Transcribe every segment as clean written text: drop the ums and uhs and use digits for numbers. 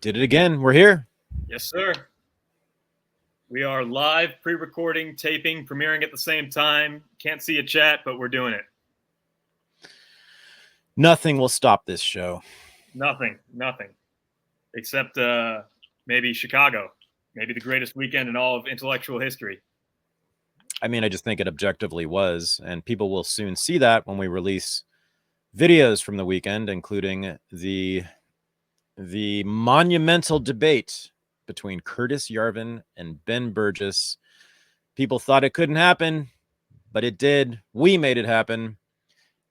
Did it again. We're here. Yes, sir. We are live, pre-recording, taping, premiering at the same time. Can't see a chat, but we're doing it. Nothing will stop this show. Nothing. Except maybe Chicago. Maybe the greatest weekend in all of intellectual history. I mean, I just think it objectively was, and people will soon see that when we release videos from the weekend, including the monumental debate between Curtis Yarvin and Ben Burgess. People thought it couldn't happen, but it did. We made it happen,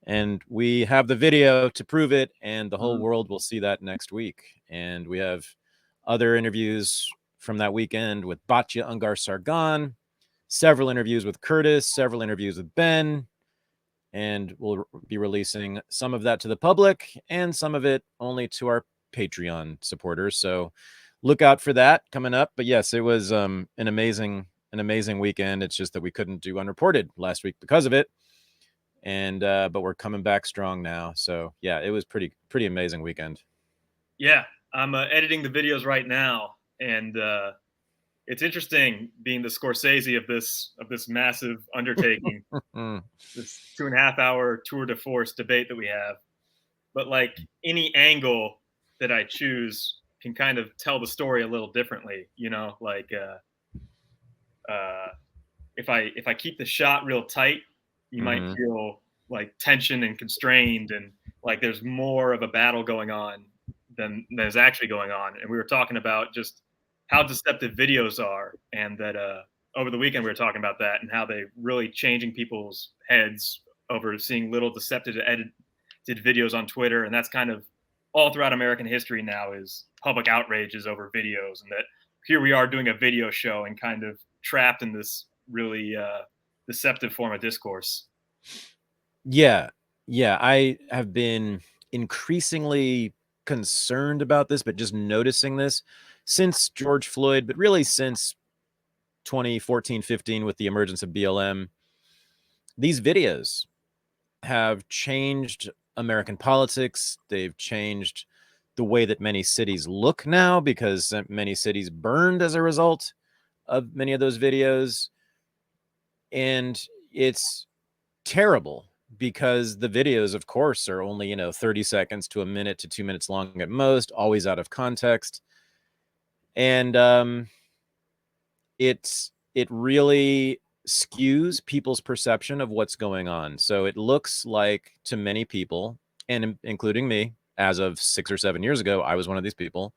and we have the video to prove it, and the whole world will see that next week. And we have other interviews from that weekend with Batya Ungar Sargon, several interviews with Curtis, several interviews with Ben, and we'll be releasing some of that to the public and some of it only to our Patreon supporters. So look out for that coming up. But yes, it was an amazing weekend. It's just that we couldn't do Unreported last week because of it. And but we're coming back strong now. So yeah, it was pretty amazing weekend. Yeah, I'm editing the videos right now, and it's interesting being the Scorsese of this massive undertaking, this 2.5 hour tour de force debate that we have. But like any angle that I choose can kind of tell the story a little differently, you know. Like if I keep the shot real tight, you might feel like tension and constrained, and like there's more of a battle going on than is actually going on. And we were talking about just how deceptive videos are, and that over the weekend we were talking about that and how they really changing people's heads over seeing little deceptive edited videos on Twitter. And that's kind of all throughout American history now, is public outrages over videos, and that here we are doing a video show and kind of trapped in this really deceptive form of discourse. Yeah, I have been increasingly concerned about this, but just noticing this since George Floyd, but really since 2014-15 with the emergence of BLM. These videos have changed American politics. They've changed the way that many cities look now, because many cities burned as a result of many of those videos. And it's terrible because the videos, of course, are only, 30 seconds to a minute to 2 minutes long at most, always out of context. And it really skews people's perception of what's going on. So it looks like, to many people, and including me, as of 6 or 7 years ago, I was one of these people,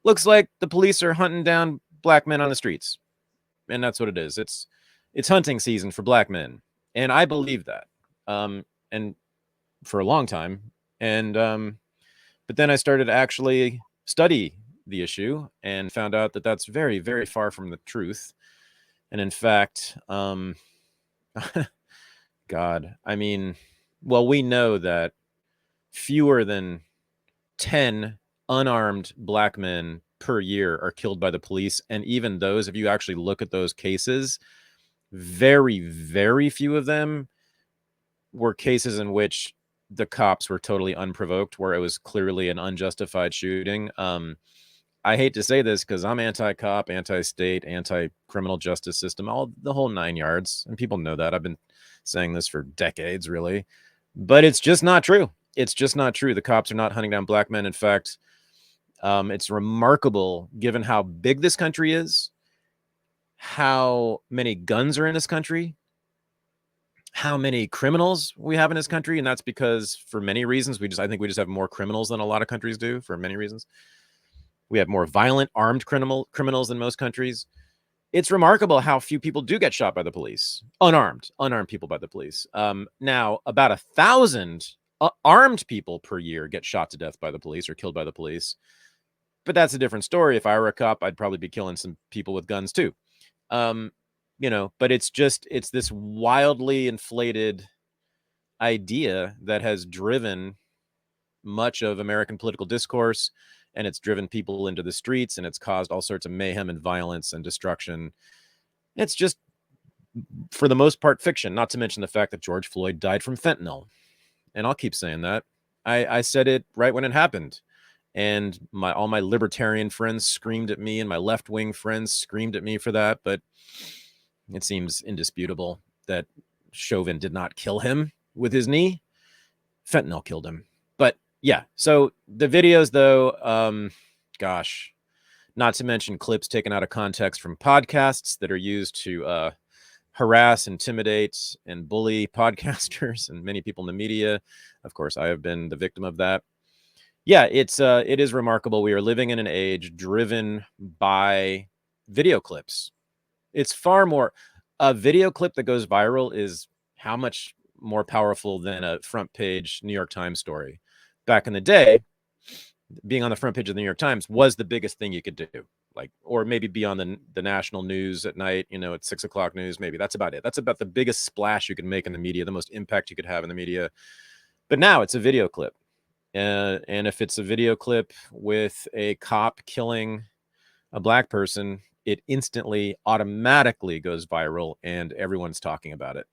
looks like the police are hunting down black men on the streets. And that's what it is. It's hunting season for black men. And I believe that. And for a long time. And but then I started to actually study the issue and found out that that's very, very far from the truth. And in fact, God, I mean, well, we know that fewer than 10 unarmed black men per year are killed by the police. And even those, if you actually look at those cases, very, very few of them were cases in which the cops were totally unprovoked, where it was clearly an unjustified shooting. I hate to say this because I'm anti-cop, anti-state, anti-criminal justice system, all the whole 9 yards. And people know that. I've been saying this for decades, really. But it's just not true. It's just not true. The cops are not hunting down black men. In fact, it's remarkable, given how big this country is, how many guns are in this country, how many criminals we have in this country. And that's because, for many reasons, I think we just have more criminals than a lot of countries do, for many reasons. We have more violent, armed criminals than most countries. It's remarkable how few people do get shot by the police, unarmed people by the police. Now, about 1,000 armed people per year get shot to death by the police or killed by the police. But that's a different story. If I were a cop, I'd probably be killing some people with guns too. But it's this wildly inflated idea that has driven much of American political discourse, and it's driven people into the streets, and it's caused all sorts of mayhem and violence and destruction. It's just, for the most part, fiction, not to mention the fact that George Floyd died from fentanyl. And I'll keep saying that. I said it right when it happened. and all my libertarian friends screamed at me, and my left-wing friends screamed at me for that. But it seems indisputable that Chauvin did not kill him with his knee. Fentanyl killed him. But yeah, so the videos though, gosh, not to mention clips taken out of context from podcasts that are used to harass, intimidate, and bully podcasters and many people in the media. Of course, I have been the victim of that. Yeah, it is remarkable. We are living in an age driven by video clips. It's far more, a video clip that goes viral is how much more powerful than a front page New York Times story. Back in the day, being on the front page of the New York Times was the biggest thing you could do. Like, or maybe be on the national news at night, you know, at 6 o'clock news. Maybe that's about it. That's about the biggest splash you can make in the media, the most impact you could have in the media. But now it's a video clip. And if it's a video clip with a cop killing a black person, it instantly, automatically goes viral and everyone's talking about it.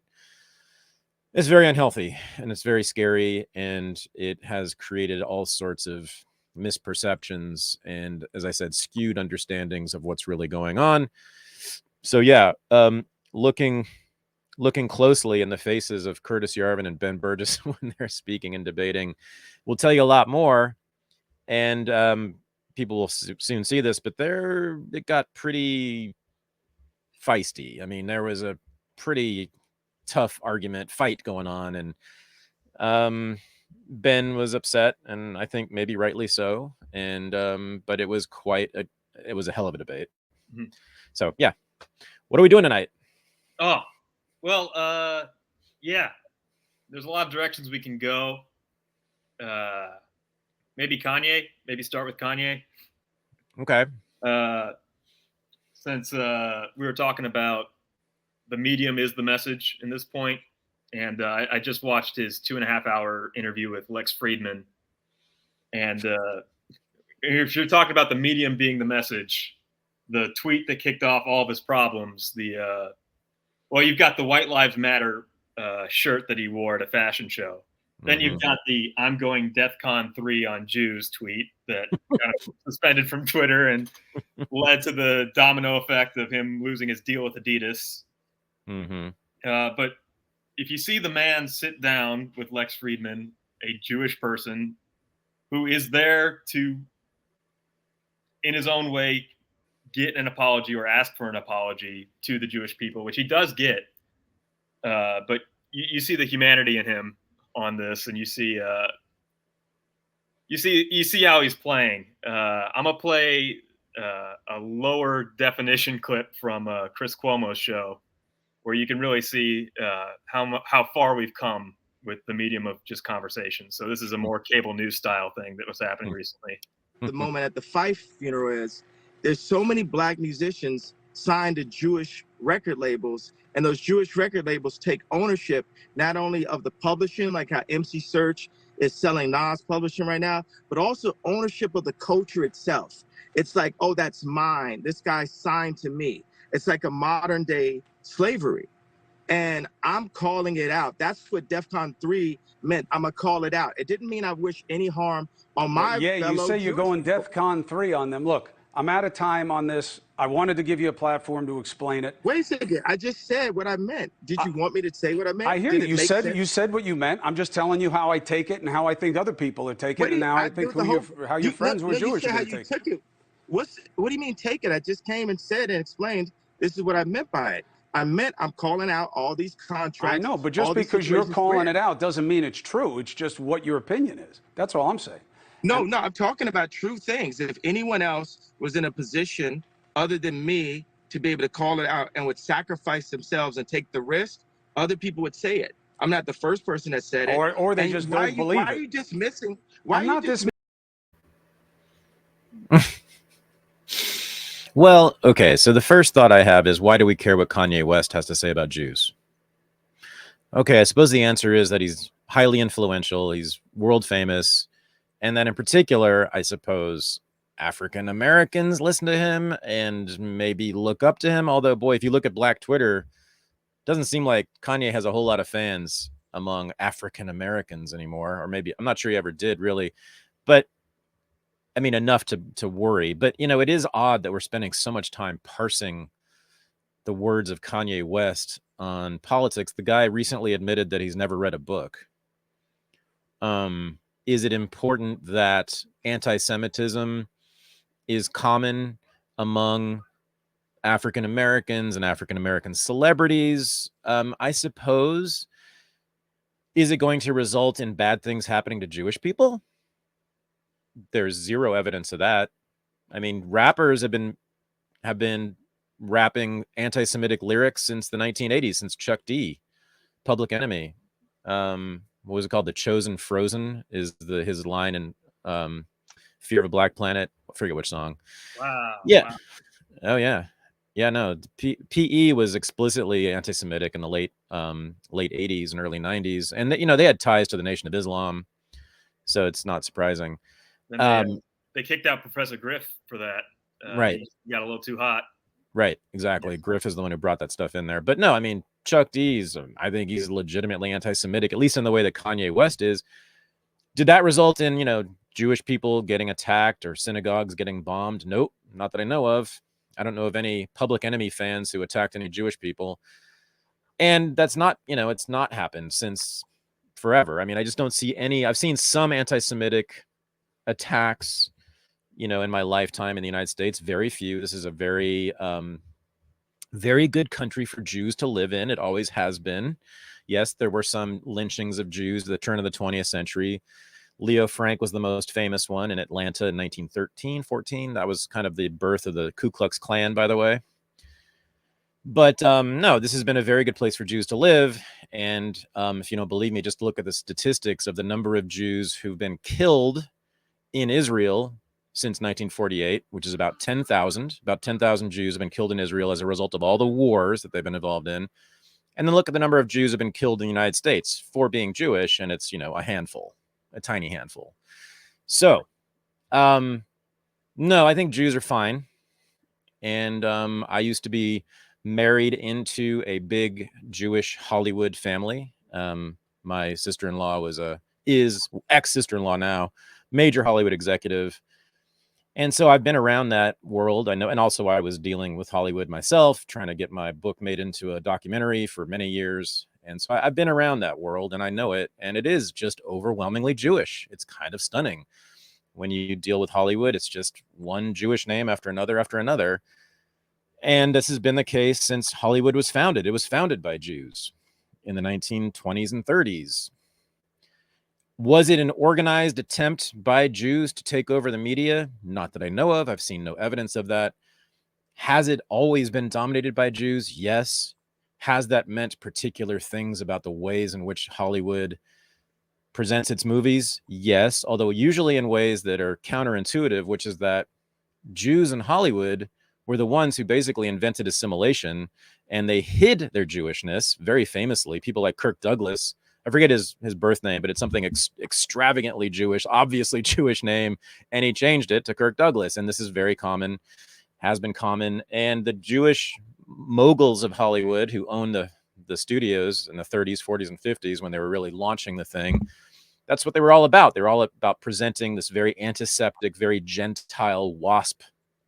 It's very unhealthy and it's very scary, and it has created all sorts of misperceptions and, as I said, skewed understandings of what's really going on. So yeah, looking closely in the faces of Curtis Yarvin and Ben Burgess when they're speaking and debating will tell you a lot more. And people will soon see this, but it got pretty feisty. I mean, there was a pretty tough fight going on, and Ben was upset, and I think maybe rightly so. And but it was a hell of a debate. Mm-hmm. So yeah, what are we doing tonight? Oh, well, yeah, there's a lot of directions we can go. Maybe Kanye. Maybe start with Kanye. Okay. Since we were talking about the medium is the message in this point, and I just watched his 2.5-hour interview with Lex Friedman, and if you're talking about the medium being the message, the tweet that kicked off all of his problems, well, you've got the White Lives Matter shirt that he wore at a fashion show. Then you've got the "I'm going DEFCON 3 on Jews" tweet that kind of suspended from Twitter and led to the domino effect of him losing his deal with Adidas. But if you see the man sit down with Lex Friedman, a Jewish person who is there to, in his own way, get an apology or ask for an apology to the Jewish people, which he does get, but you see the humanity in him on this, and you see how he's playing. I'm gonna play a lower definition clip from Chris Cuomo's show, where you can really see how far we've come with the medium of just conversation. So this is a more cable news style thing that was happening recently. The moment at the Fife funeral is there's so many black musicians signed to Jewish record labels, and those Jewish record labels take ownership not only of the publishing, like how MC Search is selling Nas publishing right now, but also ownership of the culture itself. It's like, oh, that's mine. This guy signed to me. It's like a modern day slavery. And I'm calling it out. That's what DEFCON 3 meant. I'm going to call it out. It didn't mean I wish any harm on my Yeah, you say you're going DEFCON 3 on them. Look, I'm out of time on this. I wanted to give you a platform to explain it. Wait a second. I just said what I meant. Did you want me to say what I meant? I hear you. You said what you meant. I'm just telling you how I take it and how I think other people are taking it, and how I think how your friends were Jewish are going to take it. What do you mean take it? I just came and said and explained this is what I meant by it. I meant I'm calling out all these contracts. I know, but just because you're calling it out doesn't mean it's true. It's just what your opinion is. That's all I'm saying. No, I'm talking about true things. If anyone else was in a position other than me to be able to call it out and would sacrifice themselves and take the risk, other people would say it. I'm not the first person that said it. Or they just don't believe it. Why are you dismissing? Why I'm not dismissing. Well, okay, so the first thought I have is, why do we care what Kanye West has to say about Jews? Okay, I suppose the answer is that he's highly influential, he's world famous, and that in particular, I suppose African Americans listen to him and maybe look up to him. Although, boy, if you look at Black Twitter, it doesn't seem like Kanye has a whole lot of fans among African Americans anymore, or maybe, I'm not sure he ever did really. But I mean, enough to worry. But, you know, it is odd that we're spending so much time parsing the words of Kanye West on politics. The guy recently admitted that he's never read a book. Is it important that anti-Semitism is common among African Americans and African American celebrities? I suppose. Is it going to result in bad things happening to Jewish people? There's zero evidence of that. I mean, rappers have been rapping anti-Semitic lyrics since the 1980s, since Chuck D, Public Enemy. What was it called? The Chosen Frozen is his line in Fear of a Black Planet. I forget which song. Wow. Yeah. Wow. Oh yeah. Yeah, no. PE was explicitly anti-Semitic in the late 80s and early 90s, and you know, they had ties to the Nation of Islam, so it's not surprising. Then they kicked out Professor Griff for that. Right. He got a little too hot. Right. Exactly. Yeah. Griff is the one who brought that stuff in there. But no, I mean, Chuck D's, I think he's legitimately anti-Semitic, at least in the way that Kanye West is. Did that result in, you know, Jewish people getting attacked or synagogues getting bombed? Nope. Not that I know of. I don't know of any Public Enemy fans who attacked any Jewish people. And that's not, you know, it's not happened since forever. I mean, I just don't see any. I've seen some anti-Semitic attacks, you know, in my lifetime in the United States. Very few. This is a very, very good country for Jews to live in. It always has been. Yes, there were some lynchings of Jews at the turn of the 20th century. Leo Frank was the most famous one in Atlanta in 1913, 14. That was kind of the birth of the Ku Klux Klan, by the way. But no, this has been a very good place for Jews to live. And if you don't believe me, just look at the statistics of the number of Jews who've been killed in Israel since 1948, which is about 10,000. About 10,000 Jews have been killed in Israel as a result of all the wars that they've been involved in. And then look at the number of Jews who have been killed in the United States for being Jewish, and it's, you know, a handful. A tiny handful. So, no, I think Jews are fine. And I used to be married into a big Jewish Hollywood family. My sister-in-law is ex-sister-in-law now, major Hollywood executive. And so I've been around that world. I know, and also I was dealing with Hollywood myself, trying to get my book made into a documentary for many years. And so I've been around that world and I know it. And it is just overwhelmingly Jewish. It's kind of stunning. When you deal with Hollywood, it's just one Jewish name after another after another. And this has been the case since Hollywood was founded. It was founded by Jews in the 1920s and 30s. Was it an organized attempt by Jews to take over the media? Not that I know of. I've seen no evidence of that. Has it always been dominated by Jews? Yes. Has that meant particular things about the ways in which Hollywood presents its movies? Yes, although usually in ways that are counterintuitive, which is that Jews in Hollywood were the ones who basically invented assimilation, and they hid their Jewishness very famously. People like Kirk Douglas, I forget his birth name, but it's something extravagantly Jewish, obviously Jewish name, and he changed it to Kirk Douglas, and this is very common, has been common. And the Jewish moguls of Hollywood who owned the studios in the 30s, 40s, and 50s when they were really launching the thing, that's what they were all about. They were all about presenting this very antiseptic, very Gentile WASP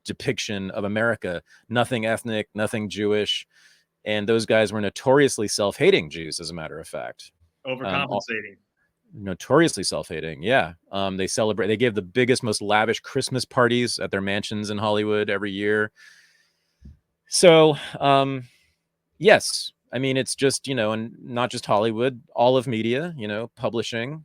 depiction of America. Nothing ethnic, nothing Jewish. And those guys were notoriously self-hating Jews, as a matter of fact. Overcompensating. Notoriously self-hating, yeah. They gave the biggest, most lavish Christmas parties at their mansions in Hollywood every year. So, yes, I mean, it's just, you know, and not just Hollywood, all of media, you know, publishing,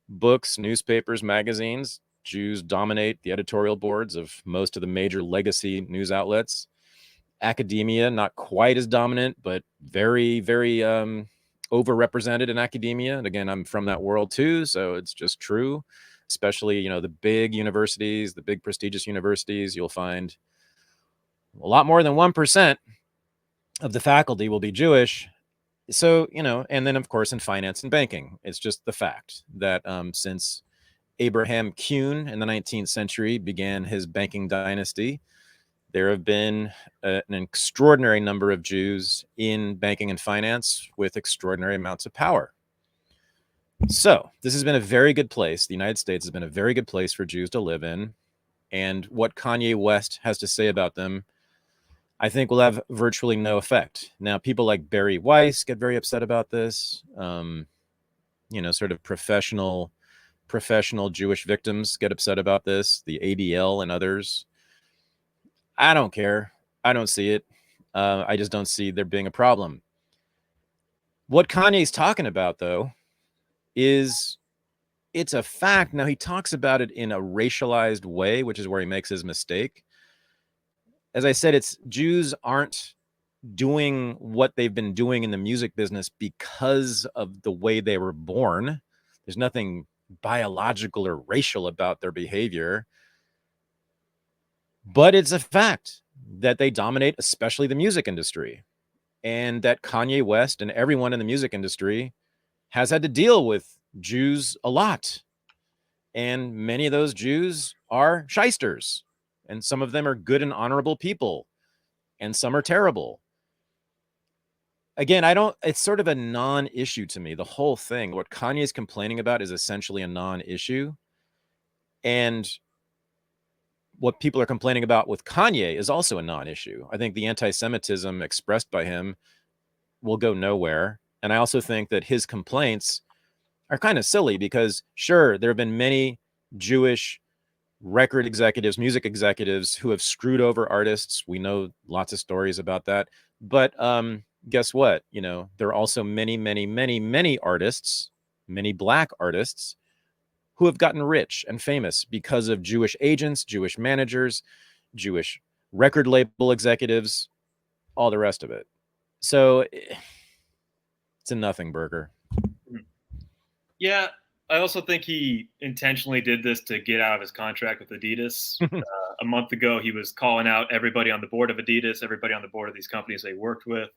books, newspapers, magazines. Jews dominate the editorial boards of most of the major legacy news outlets. Academia, not quite as dominant, but very, very overrepresented in academia. And again, I'm from that world too, so it's just true. Especially, you know, the big universities, the big prestigious universities, you'll find a lot more than 1% of the faculty will be Jewish. So, you know, and then of course in finance and banking, it's just the fact that since Abraham Kuhn in the 19th century began his banking dynasty, there have been an extraordinary number of Jews in banking and finance with extraordinary amounts of power. So this has been a very good place. The United States has been a very good place for Jews to live in. And what Kanye West has to say about them, I think, will have virtually no effect. Now, people like Barry Weiss get very upset about this. You know, sort of professional Jewish victims get upset about this, the ADL and others. I don't care. I don't see it. I just don't see there being a problem. What Kanye's talking about, though, is it's a fact. Now, he talks about it in a racialized way, which is where he makes his mistake. As I said, it's Jews aren't doing what they've been doing in the music business because of the way they were born. There's nothing biological or racial about their behavior. But it's a fact that they dominate, especially the music industry, and that Kanye West and everyone in the music industry has had to deal with Jews a lot. And many of those Jews are shysters, and some of them are good and honorable people, and some are terrible. Again, it's sort of a non-issue to me, the whole thing. What Kanye is complaining about is essentially a non-issue. And what people are complaining about with Kanye is also a non-issue. I think the anti-Semitism expressed by him will go nowhere. And I also think that his complaints are kind of silly because, sure, there have been many Jewish record executives, music executives who have screwed over artists. We know lots of stories about that. But guess what? You know, there are also many, many, many, many artists, many Black artists who have gotten rich and famous because of Jewish agents, Jewish managers, Jewish record label executives, all the rest of it. So it's a nothing burger. Yeah, I also think he intentionally did this to get out of his contract with Adidas. A month ago, he was calling out everybody on the board of Adidas, everybody on the board of these companies they worked with.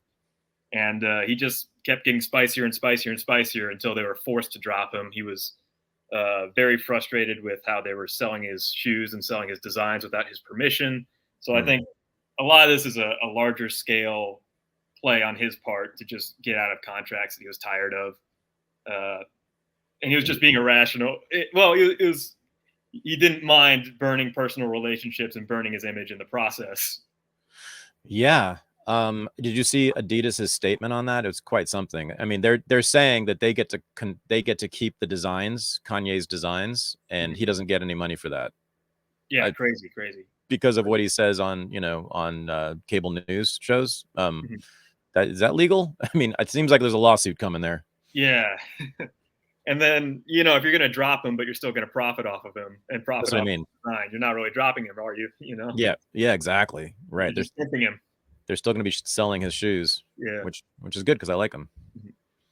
And he just kept getting spicier and spicier and spicier until they were forced to drop him. He was very frustrated with how they were selling his shoes and selling his designs without his permission. So I think a lot of this is a larger scale play on his part to just get out of contracts that he was tired of. And he was just being irrational. He didn't mind burning personal relationships and burning his image in the process. Yeah. Did you see Adidas's statement on that? It was quite something. I mean, they're saying that they get to keep the designs, Kanye's designs, and he doesn't get any money for that. Yeah, crazy. Because of what he says on cable news shows. Is that legal? I mean, it seems like there's a lawsuit coming there. Yeah. And then, if you're going to drop him, but you're still going to profit off of him and profit off of the design, you're not really dropping him, are you? Yeah, exactly. Right. They're just him. They're still going to be selling his shoes. Yeah. Which is good because I like them.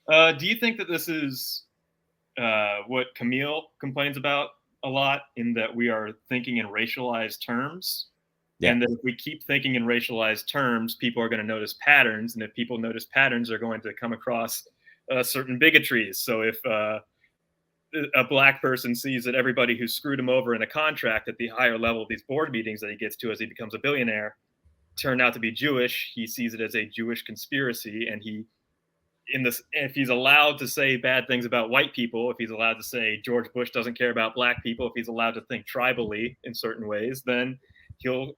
Do you think that this is what Camille complains about a lot, in that we are thinking in racialized terms? Yeah. And that if we keep thinking in racialized terms, people are going to notice patterns. And if people notice patterns, they're going to come across certain bigotries. So if a Black person sees that everybody who screwed him over in a contract at the higher level of these board meetings that he gets to as he becomes a billionaire turned out to be Jewish, he sees it as a Jewish conspiracy. And if he's allowed to say bad things about white people, if he's allowed to say George Bush doesn't care about Black people, if he's allowed to think tribally in certain ways, then he'll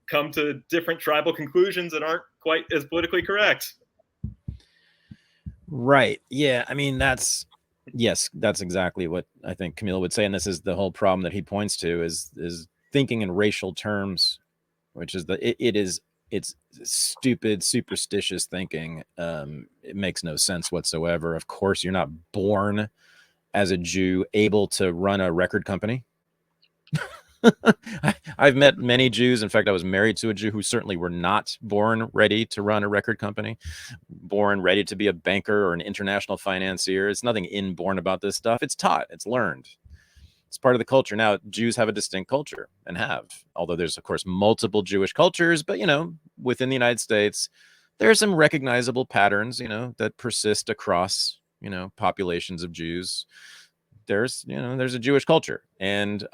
come to different tribal conclusions that aren't quite as politically correct. Right. Yeah. I mean, that's exactly what I think Camille would say. And this is the whole problem that he points to is thinking in racial terms, which is it's stupid, superstitious thinking. It makes no sense whatsoever. Of course, you're not born as a Jew able to run a record company. I've met many Jews. In fact, I was married to a Jew who certainly were not born ready to run a record company, born ready to be a banker or an international financier. It's nothing inborn about this stuff. It's taught. It's learned. It's part of the culture. Now, Jews have a distinct culture and although there's, of course, multiple Jewish cultures, but, within the United States, there are some recognizable patterns, that persist across, populations of Jews. There's a Jewish culture, and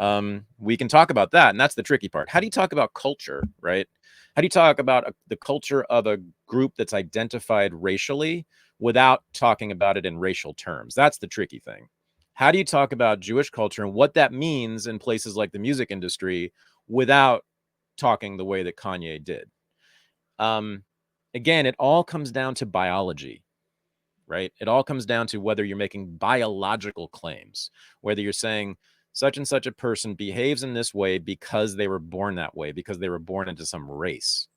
we can talk about that. And that's the tricky part. How do you talk about culture, right? How do you talk about the culture of a group that's identified racially without talking about it in racial terms? That's the tricky thing. How do you talk about Jewish culture and what that means in places like the music industry without talking the way that Kanye did. Again, it all comes down to biology, right? It all comes down to whether you're making biological claims, whether you're saying such and such a person behaves in this way because they were born that way, because they were born into some race.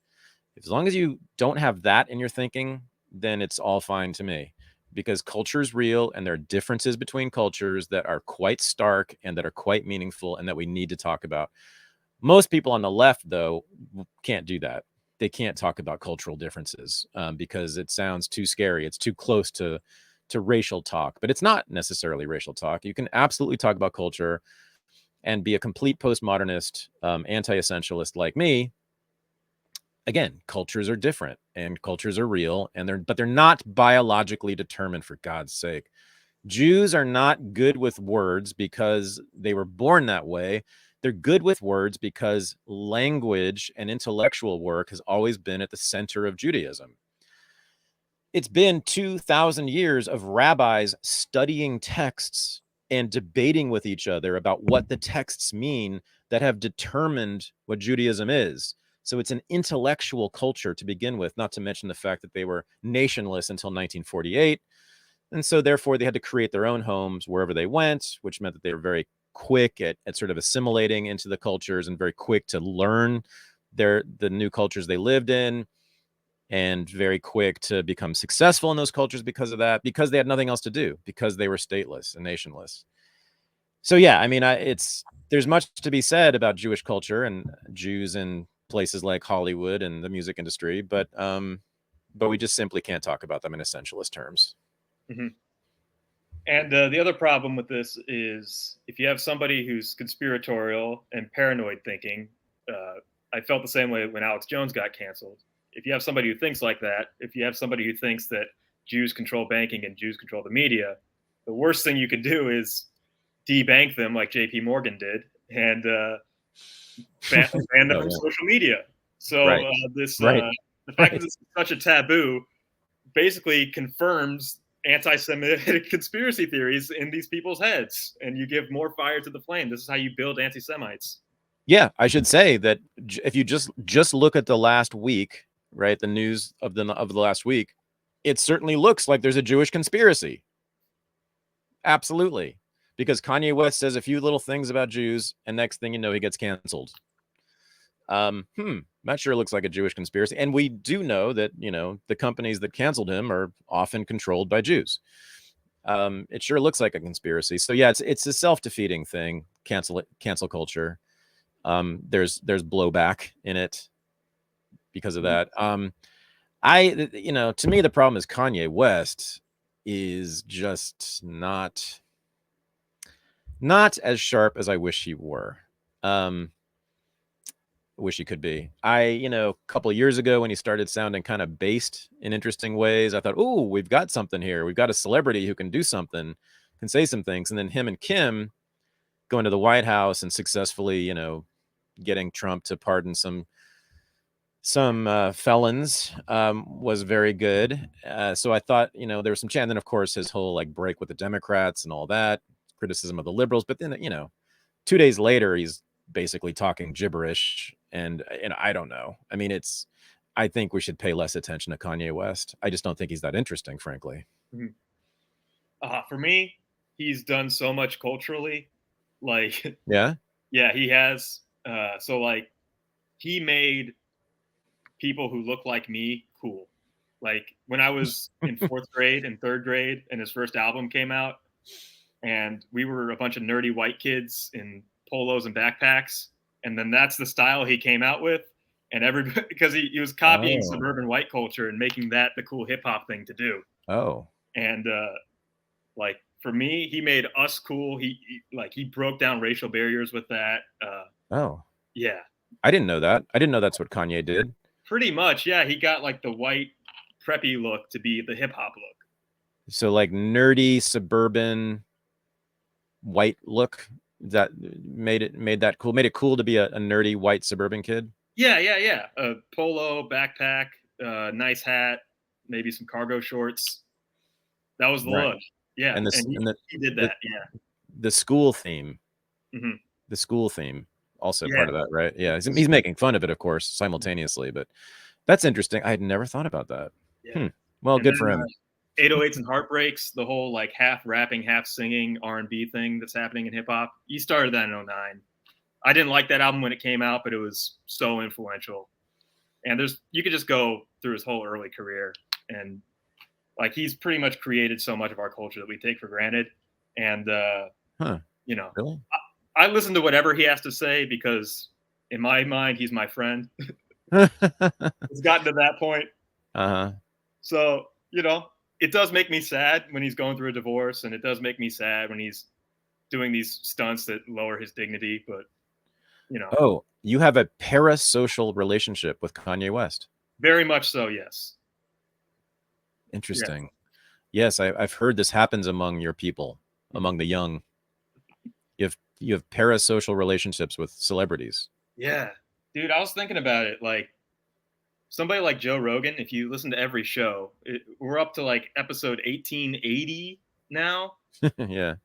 As long as you don't have that in your thinking, then it's all fine to me, because culture is real and there are differences between cultures that are quite stark and that are quite meaningful and that we need to talk about. Most people on the left, though, can't do that. They can't talk about cultural differences because it sounds too scary. It's too close to racial talk, but it's not necessarily racial talk. You can absolutely talk about culture and be a complete postmodernist, anti-essentialist like me. Again, cultures are different and cultures are real, and they're not biologically determined, for God's sake. Jews are not good with words because they were born that way. They're good with words because language and intellectual work has always been at the center of Judaism. It's been 2,000 years of rabbis studying texts and debating with each other about what the texts mean that have determined what Judaism is. So it's an intellectual culture to begin with, not to mention the fact that they were nationless until 1948. And so therefore they had to create their own homes wherever they went, which meant that they were very quick at sort of assimilating into the cultures and very quick to learn the new cultures they lived in, and very quick to become successful in those cultures because of that, because they had nothing else to do, because they were stateless and nationless. So yeah, I mean, there's much to be said about Jewish culture and Jews in places like Hollywood and the music industry, but we just simply can't talk about them in essentialist terms. Mm-hmm. And the other problem with this is if you have somebody who's conspiratorial and paranoid thinking, I felt the same way when Alex Jones got canceled. If you have somebody who thinks like that, if you have somebody who thinks that Jews control banking and Jews control the media, the worst thing you could do is debank them like JP Morgan did and ban them from social media. So right. the fact that this is such a taboo basically confirms anti-Semitic conspiracy theories in these people's heads, and you give more fire to the flame. This is how you build anti-Semites. Yeah, I should say that if you just look at the last week, right, the news of the last week, it certainly looks like there's a Jewish conspiracy. Absolutely. Because Kanye West says a few little things about Jews, and next thing you know, he gets canceled. Not sure it looks like a Jewish conspiracy. And we do know that, the companies that canceled him are often controlled by Jews. It sure looks like a conspiracy. So yeah, it's a self-defeating thing, cancel culture. There's blowback in it because of that. To me, the problem is Kanye West is just not as sharp as I wish he were. Wish he could be. A couple of years ago when he started sounding kind of based in interesting ways, I thought, oh, we've got something here. We've got a celebrity who can do something, can say some things. And then him and Kim going to the White House and successfully, getting Trump to pardon some felons was very good. So I thought, there was some chance. And then, of course, his whole break with the Democrats and all that, criticism of the liberals. But then, 2 days later, he's basically talking gibberish. And I don't know. I mean, I think we should pay less attention to Kanye West. I just don't think he's that interesting, frankly. Mm-hmm. For me, he's done so much culturally. Yeah, he has. He made people who look like me cool. When I was in 4th grade and 3rd grade and his first album came out, and we were a bunch of nerdy white kids in polos and backpacks, and then that's the style he came out with, and everybody, because he was copying suburban white culture and making that the cool hip hop thing to do. And for me, he made us cool. He broke down racial barriers with that. Yeah. I didn't know that. I didn't know that's what Kanye did. Pretty much, yeah. He got the white preppy look to be the hip hop look. So nerdy suburban white look that made that cool. Made it cool to be a nerdy white suburban kid. Yeah. A polo, backpack, nice hat, maybe some cargo shorts. That was the look. Yeah, and he did that. Yeah. The school theme. Mm-hmm. The school theme. also part of that, right? Yeah, he's making fun of it, of course, simultaneously, but that's interesting. I had never thought about that. Yeah. Well, and good then, for him. 808s and Heartbreaks, the whole like half rapping, half singing R&B thing that's happening in hip hop. He started that in 2009. I didn't like that album when it came out, but it was so influential. And you could just go through his whole early career, and like he's pretty much created so much of our culture that we take for granted. And you know, really? I listen to whatever he has to say because in my mind he's my friend. It's gotten to that point. So, you know, it does make me sad when he's going through a divorce, and it does make me sad when he's doing these stunts that lower his dignity, but you know. Oh, you have a parasocial relationship with Kanye West. Very much so, yes. Interesting. Yes, I've heard this happens among your people, among the young. You have parasocial relationships with celebrities. Yeah. Dude, I was thinking about it. Like, somebody like Joe Rogan, if you listen to every show, we're up to like episode 1880 now. Yeah.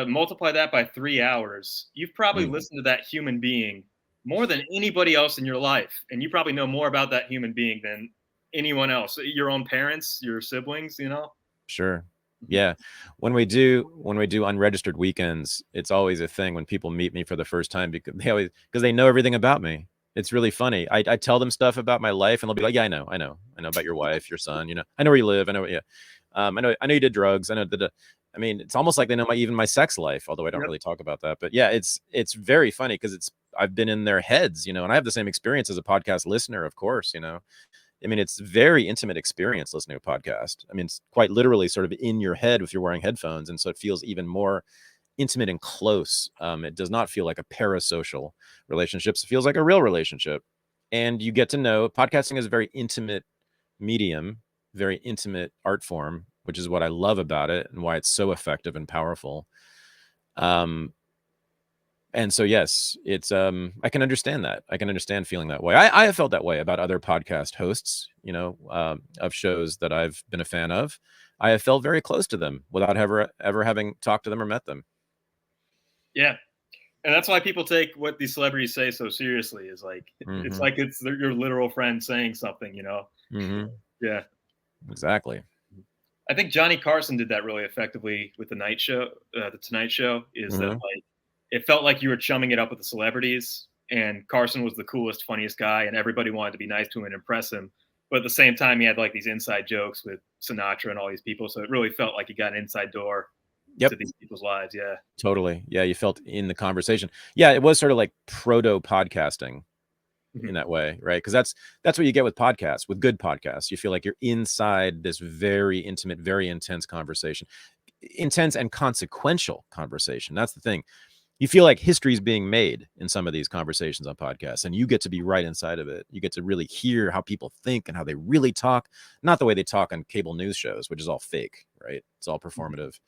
Multiply that by 3 hours. You've probably listened to that human being more than anybody else in your life. And you probably know more about that human being than anyone else. Your own parents, your siblings, you know? Sure. Yeah. When we do unregistered weekends, it's always a thing when people meet me for the first time because they know everything about me. It's really funny. I tell them stuff about my life and they'll be like, yeah, I know about your wife, your son, you know, I know where you live. I know. Yeah. I know you did drugs. I know that. I mean, it's almost like they know even my sex life, although I don't really talk about that. But yeah, it's very funny because I've been in their heads, you know, and I have the same experience as a podcast listener, of course, you know. I mean, it's very intimate experience listening to a podcast. I mean, it's quite literally sort of in your head if you're wearing headphones. And so it feels even more intimate and close. It does not feel like a parasocial relationship. It feels like a real relationship. And you get to know podcasting is a very intimate medium, very intimate art form, which is what I love about it and why it's so effective and powerful. And so, yes, it's I can understand that. I can understand feeling that way. I have felt that way about other podcast hosts, you know, of shows that I've been a fan of. I have felt very close to them without ever having talked to them or met them. Yeah. And that's why people take what these celebrities say so seriously. Is like it's like it's your literal friend saying something, you know? Yeah. Exactly. I think Johnny Carson did that really effectively with the Tonight Show, is that like it felt like you were chumming it up with the celebrities, and Carson was the coolest, funniest guy, and everybody wanted to be nice to him and impress him. But at the same time, he had like these inside jokes with Sinatra and all these people, so it really felt like he got an inside door to these people's lives. Yeah, totally. Yeah, you felt in the conversation. Yeah, it was sort of like proto podcasting in that way, right? Because that's what you get with podcasts, with good podcasts. You feel like you're inside this very intimate, very intense conversation, intense and consequential conversation. That's the thing. You feel like history is being made in some of these conversations on podcasts, and you get to be right inside of it. You get to really hear how people think and how they really talk, not the way they talk on cable news shows, which is all fake, right? It's all performative.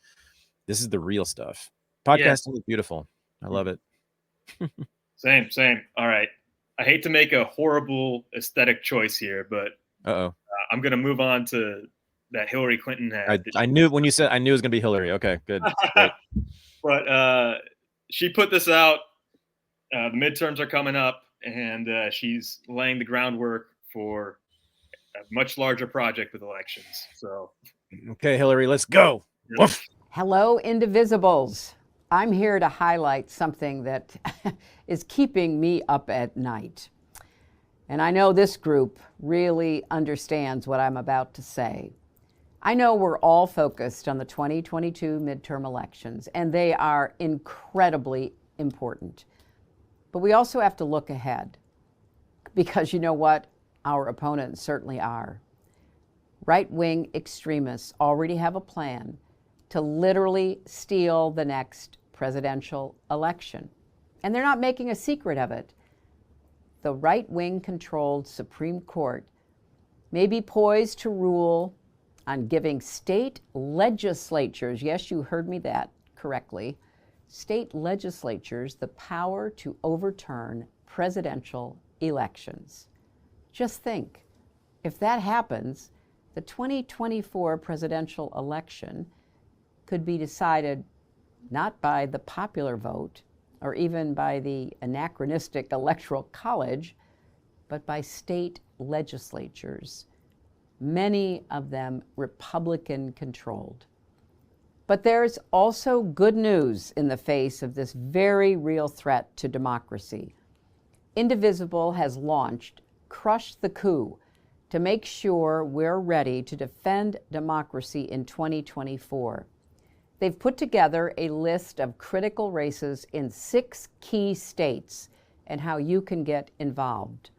This is the real stuff. Podcasting is beautiful. I love it. Same. All right. I hate to make a horrible aesthetic choice here, but I'm going to move on to that Hillary Clinton ad. I knew when you said, I knew it was going to be Hillary. Okay, good. But she put this out. The midterms are coming up, and she's laying the groundwork for a much larger project with elections. So, okay, Hillary, let's go. Yep. Hello, Indivisibles. I'm here to highlight something that is keeping me up at night. And I know this group really understands what I'm about to say. I know we're all focused on the 2022 midterm elections, and they are incredibly important. But we also have to look ahead, because you know what? Our opponents certainly are. Right-wing extremists already have a plan to literally steal the next presidential election. And they're not making a secret of it. The right-wing controlled Supreme Court may be poised to rule on giving state legislatures, yes, you heard me that correctly, state legislatures the power to overturn presidential elections. Just think, if that happens, the 2024 presidential election could be decided not by the popular vote, or even by the anachronistic Electoral College, but by state legislatures, many of them Republican-controlled. But there's also good news in the face of this very real threat to democracy. Indivisible has launched Crush the Coup to make sure we're ready to defend democracy in 2024. They've put together a list of critical races in 6 key states and how you can get involved.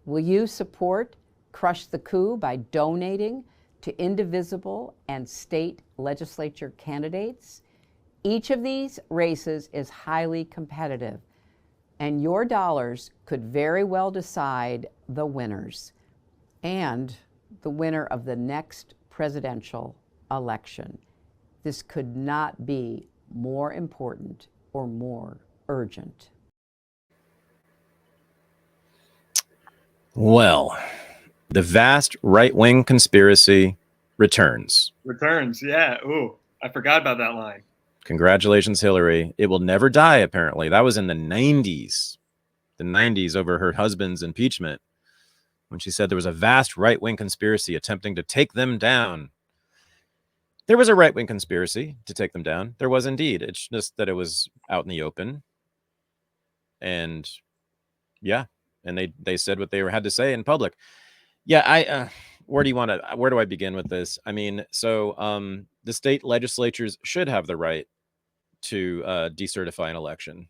Will you support Crush the Coup by donating to Indivisible and state legislature candidates? Each of these races is highly competitive, and your dollars could very well decide the winners and the winner of the next presidential election. This could not be more important or more urgent. Well, the vast right-wing conspiracy returns. Returns, yeah. Ooh, I forgot about that line. Congratulations, Hillary. It will never die, apparently. That was in the 90s. The 90s over her husband's impeachment, when she said there was a vast right-wing conspiracy attempting to take them down. There was a right-wing conspiracy to take them down. There was indeed. It's just that it was out in the open. And yeah, and they said what they had to say in public. Yeah, where do I begin with this? I mean, so the state legislatures should have the right to decertify an election.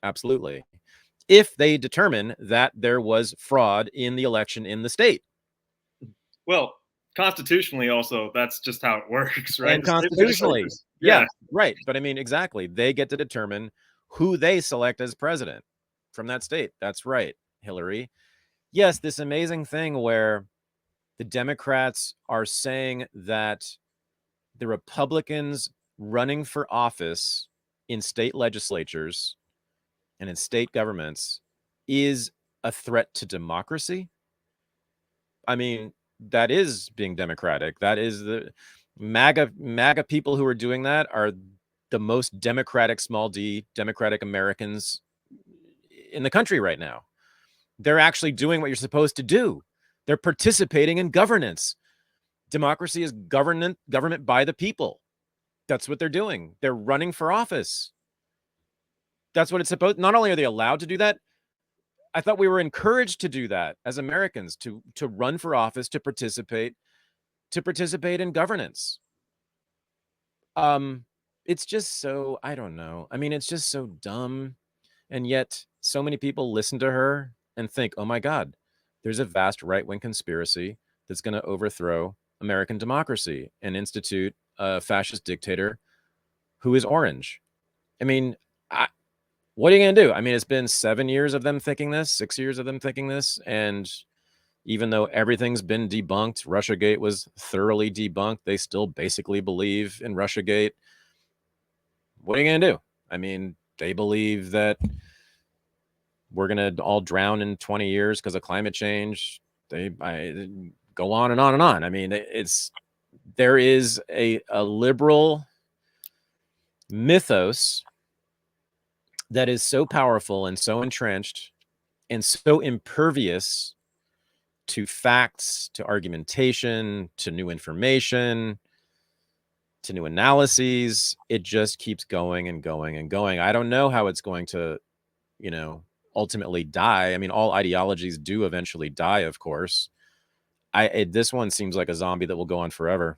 Absolutely. If they determine that there was fraud in the election in the state. Well, constitutionally also, that's just how it works, right? And constitutionally, yeah, right. But I mean, exactly. They get to determine who they select as president from that state. That's right, Hillary. Yes, this amazing thing where the Democrats are saying that the Republicans running for office in state legislatures and in state governments is a threat to democracy. I mean, that is being democratic. That is the MAGA people who are doing that are the most democratic, small d, democratic Americans in the country right now. They're actually doing what you're supposed to do. They're participating in governance. Democracy is government by the people. That's what they're doing. They're running for office. That's what it's supposed. Not only are they allowed to do that, I thought we were encouraged to do that as Americans, to run for office, to participate in governance. It's just so, I don't know. I mean, it's just so dumb. And yet so many people listen to her and think, oh my God, there's a vast right-wing conspiracy that's going to overthrow American democracy and institute a fascist dictator who is orange. I mean, what are you going to do? I mean, it's been 7 years of them thinking this, 6 years of them thinking this. And even though everything's been debunked, Russiagate was thoroughly debunked, they still basically believe in Russiagate. What are you going to do? I mean, they believe that we're going to all drown in 20 years because of climate change. They go on and on and on. I mean, there is a liberal mythos that is so powerful and so entrenched and so impervious to facts, to argumentation, to new information, to new analyses. It just keeps going and going and going. I don't know how it's going to, ultimately die. I mean, all ideologies do eventually die, of course. This one seems like a zombie that will go on forever.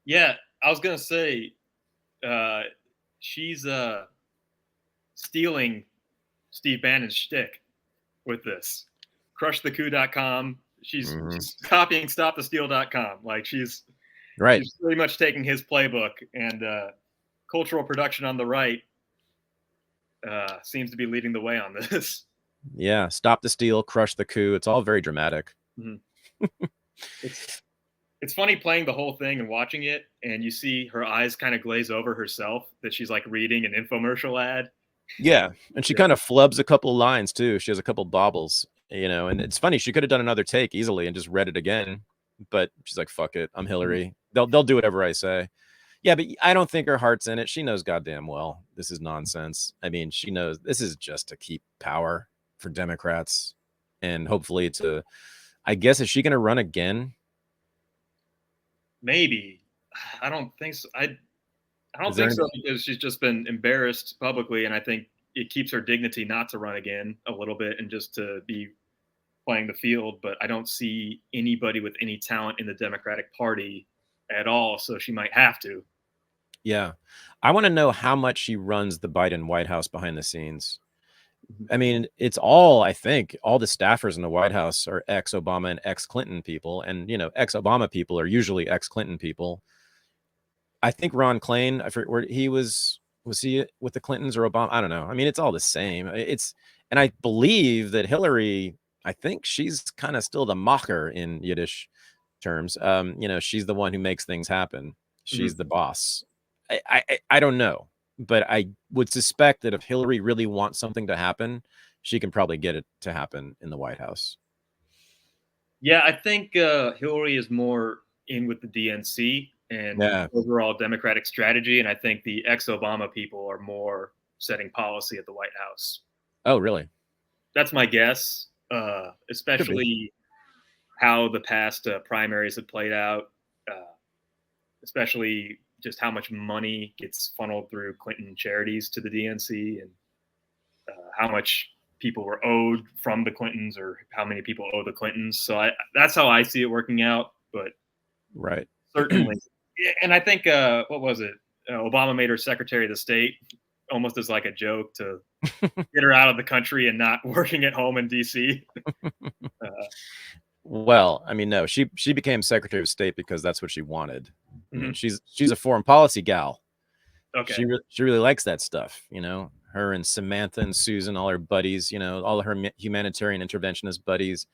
Yeah, I was gonna say, she's stealing Steve Bannon's shtick with this. Crushthecoup.com. She's copying stopthesteal.com. Like she's pretty much taking his playbook, and cultural production on the right seems to be leading the way on this. Yeah, stop the steal, crush the coup. It's all very dramatic. Mm-hmm. It's funny playing the whole thing and watching it, and you see her eyes kind of glaze over herself, that she's like reading an infomercial ad. Yeah, and she kind of flubs a couple lines too. She has a couple bobbles, and it's funny. She could have done another take easily and just read it again, but she's like, "Fuck it, I'm Hillary. They'll do whatever I say." Yeah, but I don't think her heart's in it. She knows goddamn well this is nonsense. I mean, she knows this is just to keep power for Democrats, and hopefully to, I guess, is she going to run again? Maybe. I don't think so. I don't think so, because she's just been embarrassed publicly, and I think it keeps her dignity not to run again a little bit and just to be playing the field. But I don't see anybody with any talent in the Democratic Party at all, so she might have to. Yeah. I want to know how much she runs the Biden White House behind the scenes. I mean, it's all, I think, all the staffers in the White House are ex-Obama and ex-Clinton people. And, you know, ex-Obama people are usually ex-Clinton people. I think Ron Klain, I forget where he was he with the Clintons or Obama? I don't know. I mean, it's all the same. And I believe that Hillary, I think she's kind of still the Macher in Yiddish terms. You know, she's the one who makes things happen. She's the boss. I don't know, but I would suspect that if Hillary really wants something to happen, she can probably get it to happen in the White House. Yeah, I think Hillary is more in with the DNC and overall Democratic strategy, and I think the ex-Obama people are more setting policy at the White House. Oh, really? That's my guess, especially how the past primaries have played out, especially just how much money gets funneled through Clinton charities to the DNC, and how much people were owed from the Clintons, or how many people owe the Clintons. So that's how I see it working out. But certainly, and I think what was it? Obama made her Secretary of the State almost as like a joke to get her out of the country and not working at home in DC. Well, I mean, no, she became Secretary of State because that's what she wanted. I mean, she's a foreign policy gal. Okay. She really likes that stuff, you know. Her and Samantha and Susan, all her buddies, you know, all her humanitarian interventionist buddies,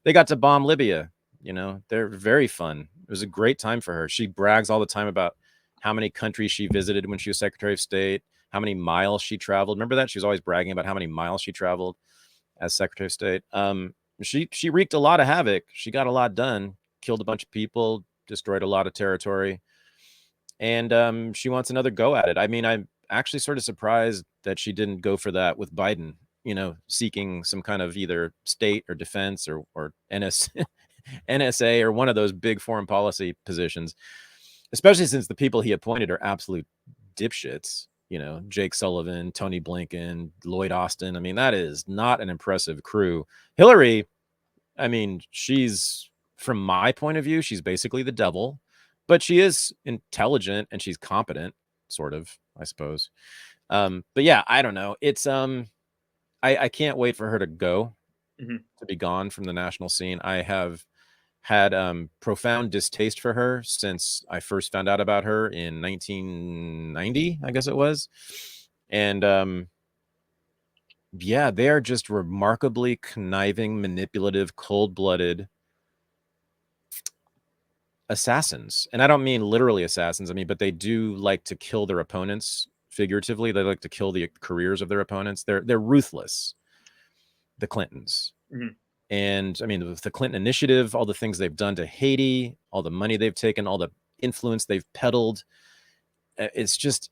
they got to bomb Libya. You know, they're very fun. It was a great time for her. She brags all the time about how many countries she visited when she was Secretary of State, how many miles she traveled. Remember that? She was always bragging about how many miles she traveled as Secretary of State. She wreaked a lot of havoc. She got a lot done, killed a bunch of people, destroyed a lot of territory. And she wants another go at it. I mean, I'm actually sort of surprised that she didn't go for that with Biden, you know, seeking some kind of either state or defense or NSA or one of those big foreign policy positions, especially since the people he appointed are absolute dipshits. You know, Jake Sullivan, Tony Blinken, Lloyd Austin. I mean, that is not an impressive crew. Hillary, I mean, she's, from my point of view, she's basically the devil, but she is intelligent and she's competent, sort of, I suppose. But yeah, I don't know. It's I can't wait for her to go, to be gone from the national scene. I have had profound distaste for her since I first found out about her in 1990, I guess it was. And yeah, they are just remarkably conniving, manipulative, cold-blooded assassins. And I don't mean literally assassins. I mean, but they do like to kill their opponents figuratively. They like to kill the careers of their opponents. They're ruthless, the Clintons. And I mean, with the Clinton initiative, all the things they've done to Haiti, all the money they've taken, all the influence they've peddled, it's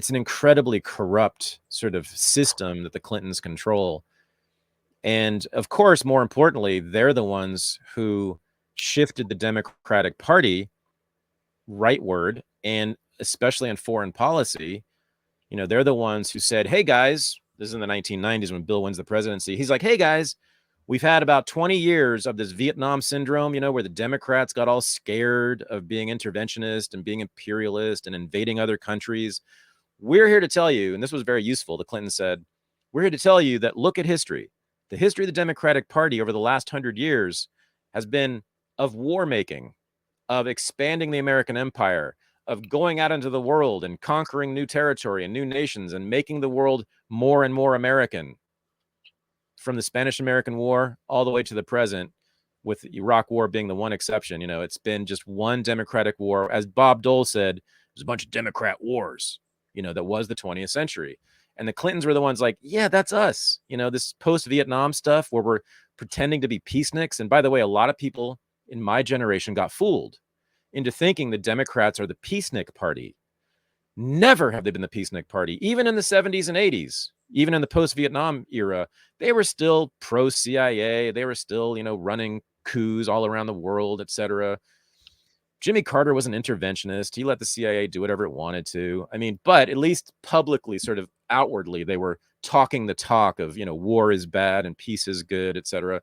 an incredibly corrupt sort of system that the Clintons control. And of course, more importantly, they're the ones who shifted the Democratic Party rightward, and especially in foreign policy. You know, they're the ones who said, hey guys, this is in the 1990s when Bill wins the presidency. He's like, hey guys, we've had about 20 years of this Vietnam syndrome, you know, where the Democrats got all scared of being interventionist and being imperialist and invading other countries. We're here to tell you, and this was very useful, the Clintons said, we're here to tell you that look at history. The history of the Democratic Party over the last 100 years has been of war making, of expanding the American empire, of going out into the world and conquering new territory and new nations and making the world more and more American. From the Spanish-American War all the way to the present, with the Iraq War being the one exception. You know, it's been just one Democratic war. As Bob Dole said, there's a bunch of Democrat wars, you know, that was the 20th century. And the Clintons were the ones like, yeah, that's us. You know, this post-Vietnam stuff where we're pretending to be peaceniks. And by the way, a lot of people in my generation got fooled. into thinking the Democrats are the peacenik party. Never have they been the peacenik party. Even in the 70s and 80s, even in the post-Vietnam era, they were still pro-CIA. They were still, running coups all around the world, etc. Jimmy Carter was an interventionist. He let the CIA do whatever it wanted to. I mean, but at least publicly, sort of outwardly, they were talking the talk of, war is bad and peace is good, etc.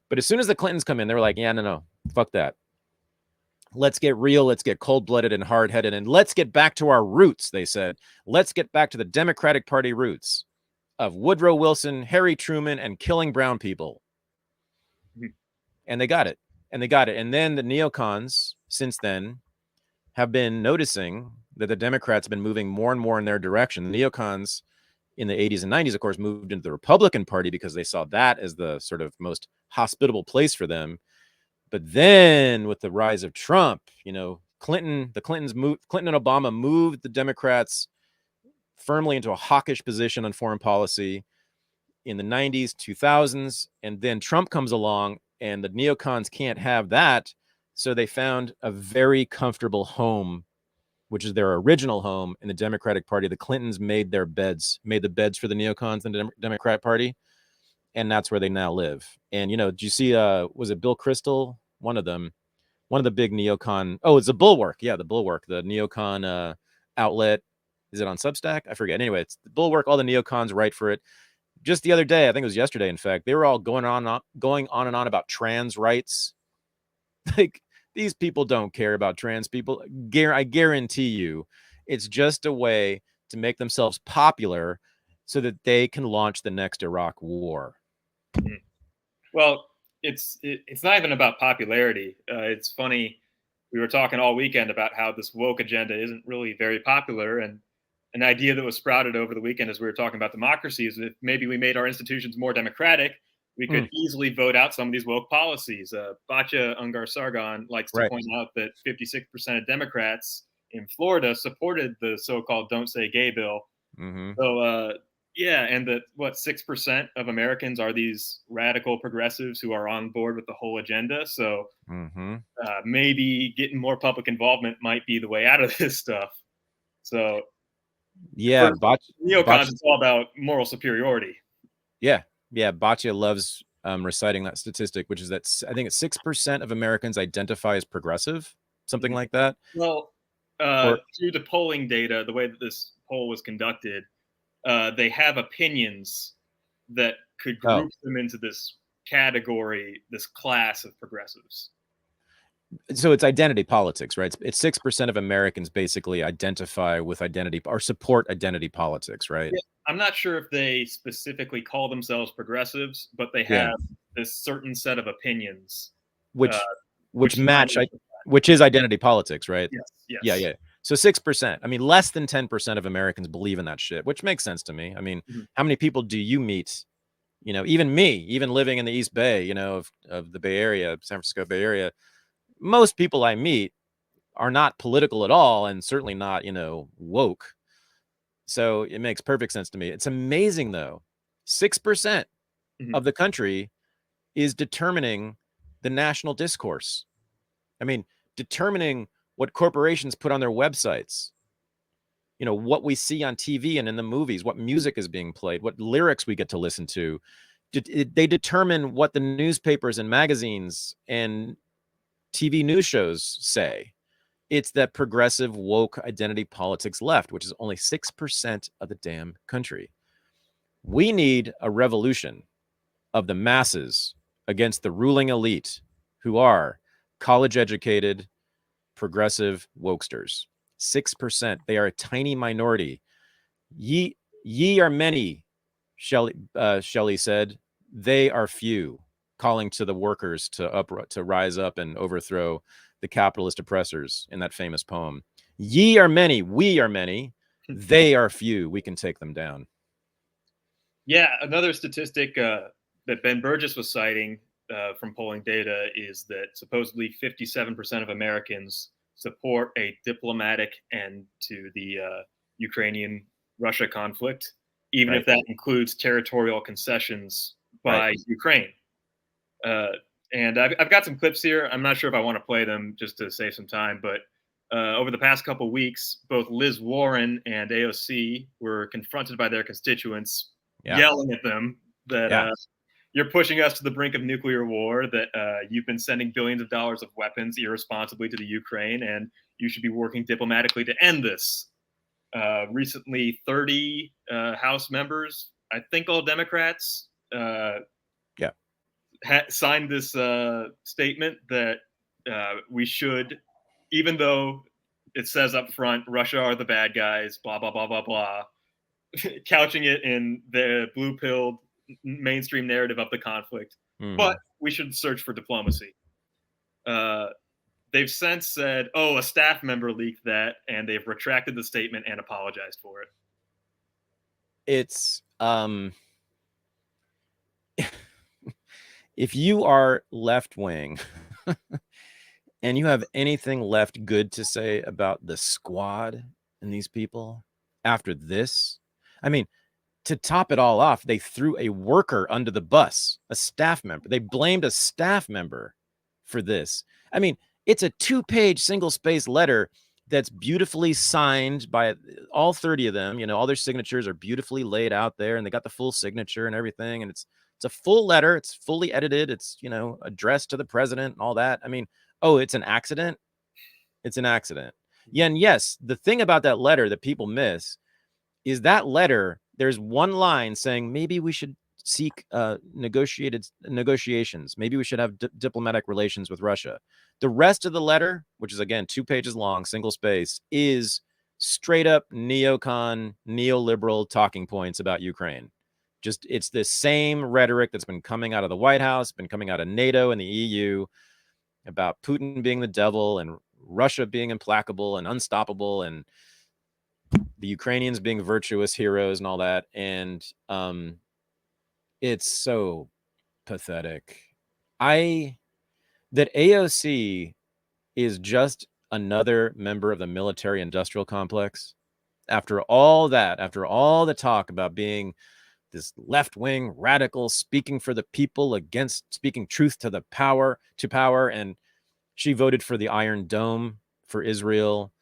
But as soon as the Clintons come in, they were like, yeah, no, fuck that. Let's get real. Let's get cold-blooded and hard-headed, and let's get back to our roots, they said. Let's get back to the Democratic Party roots of Woodrow Wilson, Harry Truman, and killing brown people. And they got it. And then the neocons, since then, have been noticing that the Democrats have been moving more and more in their direction. The neocons in the 80s and 90s, of course, moved into the Republican Party because they saw that as the sort of most hospitable place for them. But then with the rise of Trump, Clinton and Obama moved the Democrats firmly into a hawkish position on foreign policy in the 90s, 2000s. And then Trump comes along and the neocons can't have that. So they found a very comfortable home, which is their original home in the Democratic Party. The Clintons made the beds for the neocons in the Democrat Party. And that's where they now live. And, did you see, was it Bill Kristol? One of the big neocon. Oh, it's the Bulwark. Yeah, the Bulwark, the neocon outlet. Is it on Substack? I forget. Anyway, it's the Bulwark. All the neocons write for it. Just the other day, I think it was yesterday, in fact, they were all going on and on about trans rights. Like, these people don't care about trans people. I guarantee you, it's just a way to make themselves popular so that they can launch the next Iraq war. Well, it's not even about popularity. It's funny. We were talking all weekend about how this woke agenda isn't really very popular. And an idea that was sprouted over the weekend as we were talking about democracy is that if maybe we made our institutions more democratic, we could easily vote out some of these woke policies. Batya Ungar-Sargon likes to point out that 56% of Democrats in Florida supported the so-called Don't Say Gay bill. So, and that 6% of Americans are these radical progressives who are on board with the whole agenda. So maybe getting more public involvement might be the way out of this stuff. So yeah, neocons, it's all about moral superiority. Yeah, Batya loves reciting that statistic, which is that I think it's 6% of Americans identify as progressive, something like that. Well, through the polling data, the way that this poll was conducted, they have opinions that could group them into this category, this class of progressives. So it's identity politics, right? It's 6% of Americans basically identify with identity or support identity politics, right? Yeah, I'm not sure if they specifically call themselves progressives, but they have this certain set of opinions, which is identity politics, right? Yes. Yeah. So 6%. I mean, less than 10% of Americans believe in that shit, which makes sense to me. I mean, how many people do you meet? Even me, even living in the East Bay, of the Bay Area, San Francisco Bay Area. Most people I meet are not political at all, and certainly not, woke. So it makes perfect sense to me. It's amazing, though. 6% of the country is determining the national discourse. I mean, determining what corporations put on their websites, what we see on TV and in the movies, what music is being played, what lyrics we get to listen to. They determine what the newspapers and magazines and TV news shows say. It's that progressive woke identity politics left, which is only 6% of the damn country. We need a revolution of the masses against the ruling elite, who are college-educated, progressive wokesters. 6%. They are a tiny minority. Ye are many, Shelley said. They are few, calling to the workers to rise up and overthrow the capitalist oppressors in that famous poem. Ye are many, we are many, they are few, we can take them down. Yeah, another statistic that Ben Burgess was citing from polling data is that supposedly 57% of Americans support a diplomatic end to the Ukrainian-Russia conflict, even if that includes territorial concessions by Ukraine. And I've got some clips here. I'm not sure if I want to play them just to save some time, but over the past couple weeks, both Liz Warren and AOC were confronted by their constituents, yelling at them that you're pushing us to the brink of nuclear war, that you've been sending billions of dollars of weapons irresponsibly to the Ukraine, and you should be working diplomatically to end this. Recently, 30 House members, I think all Democrats, signed this statement that we should, even though it says up front, Russia are the bad guys, blah, blah, blah, blah, blah, couching it in the blue-pilled mainstream narrative of the conflict. But we should search for diplomacy. They've since said, a staff member leaked that, and they've retracted the statement and apologized for it. It's if you are left-wing and you have anything left good to say about the squad and these people after this, I mean, to top it all off, they threw a worker under the bus, a staff member. They blamed a staff member for this. I mean, it's a 2-page single-space letter that's beautifully signed by all 30 of them. You know, all their signatures are beautifully laid out there, and they got the full signature and everything. And it's a full letter. It's fully edited. It's, you know, addressed to the president and all that. I mean, it's an accident. It's an accident. Yeah, and yes, the thing about that letter that people miss is that letter, there's one line saying maybe we should seek negotiations. Maybe we should have diplomatic relations with Russia. The rest of the letter, which is, again, 2 pages long, single space, is straight up neocon, neoliberal talking points about Ukraine. Just, it's the same rhetoric that's been coming out of the White House, been coming out of NATO and the EU about Putin being the devil and Russia being implacable and unstoppable and the Ukrainians being virtuous heroes and all that. And it's so pathetic. That AOC is just another member of the military industrial complex. After all that, after all the talk about being this left-wing radical, speaking for the people, against speaking truth to power, and she voted for the Iron Dome for Israel.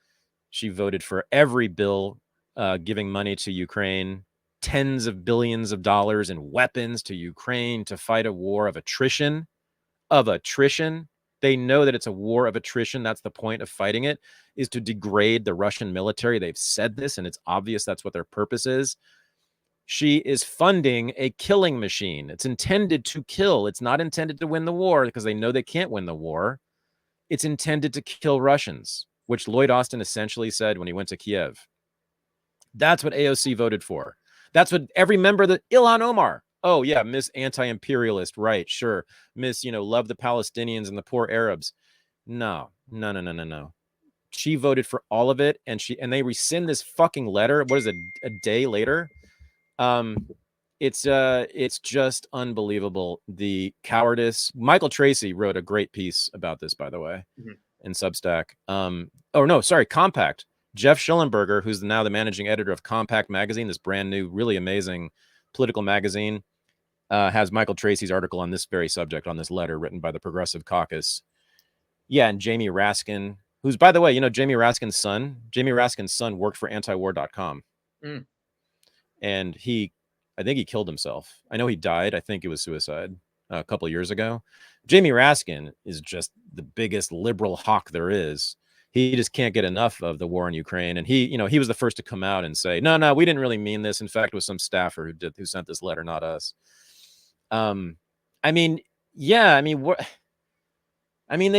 She voted for every bill giving money to Ukraine, tens of billions of dollars in weapons to Ukraine to fight a war of attrition. They know that it's a war of attrition. That's the point of fighting it, is to degrade the Russian military. They've said this, and it's obvious that's what their purpose is. She is funding a killing machine. It's intended to kill. It's not intended to win the war, because they know they can't win the war. It's intended to kill Russians, which Lloyd Austin essentially said when he went to Kiev. That's what AOC voted for. That's what every member of the Ilhan Omar. Oh, yeah, Miss Anti-Imperialist. Right, sure. Miss, love the Palestinians and the poor Arabs. No. She voted for all of it, and they rescind this fucking letter. What is it, a day later? It's just unbelievable. The cowardice. Michael Tracy wrote a great piece about this, by the way, in Substack. Compact. Jeff Schellenberger, who's now the managing editor of Compact magazine, this brand new, really amazing political magazine, has Michael Tracy's article on this very subject, on this letter written by the Progressive Caucus. Yeah, and Jamie Raskin, who's, by the way, Jamie Raskin's son worked for antiwar.com. And I think he killed himself. I know he died. I think it was suicide a couple of years ago. Jamie Raskin is just the biggest liberal hawk there is. He just can't get enough of the war in Ukraine. And he was the first to come out and say, no, we didn't really mean this. In fact, it was some staffer who sent this letter, not us. They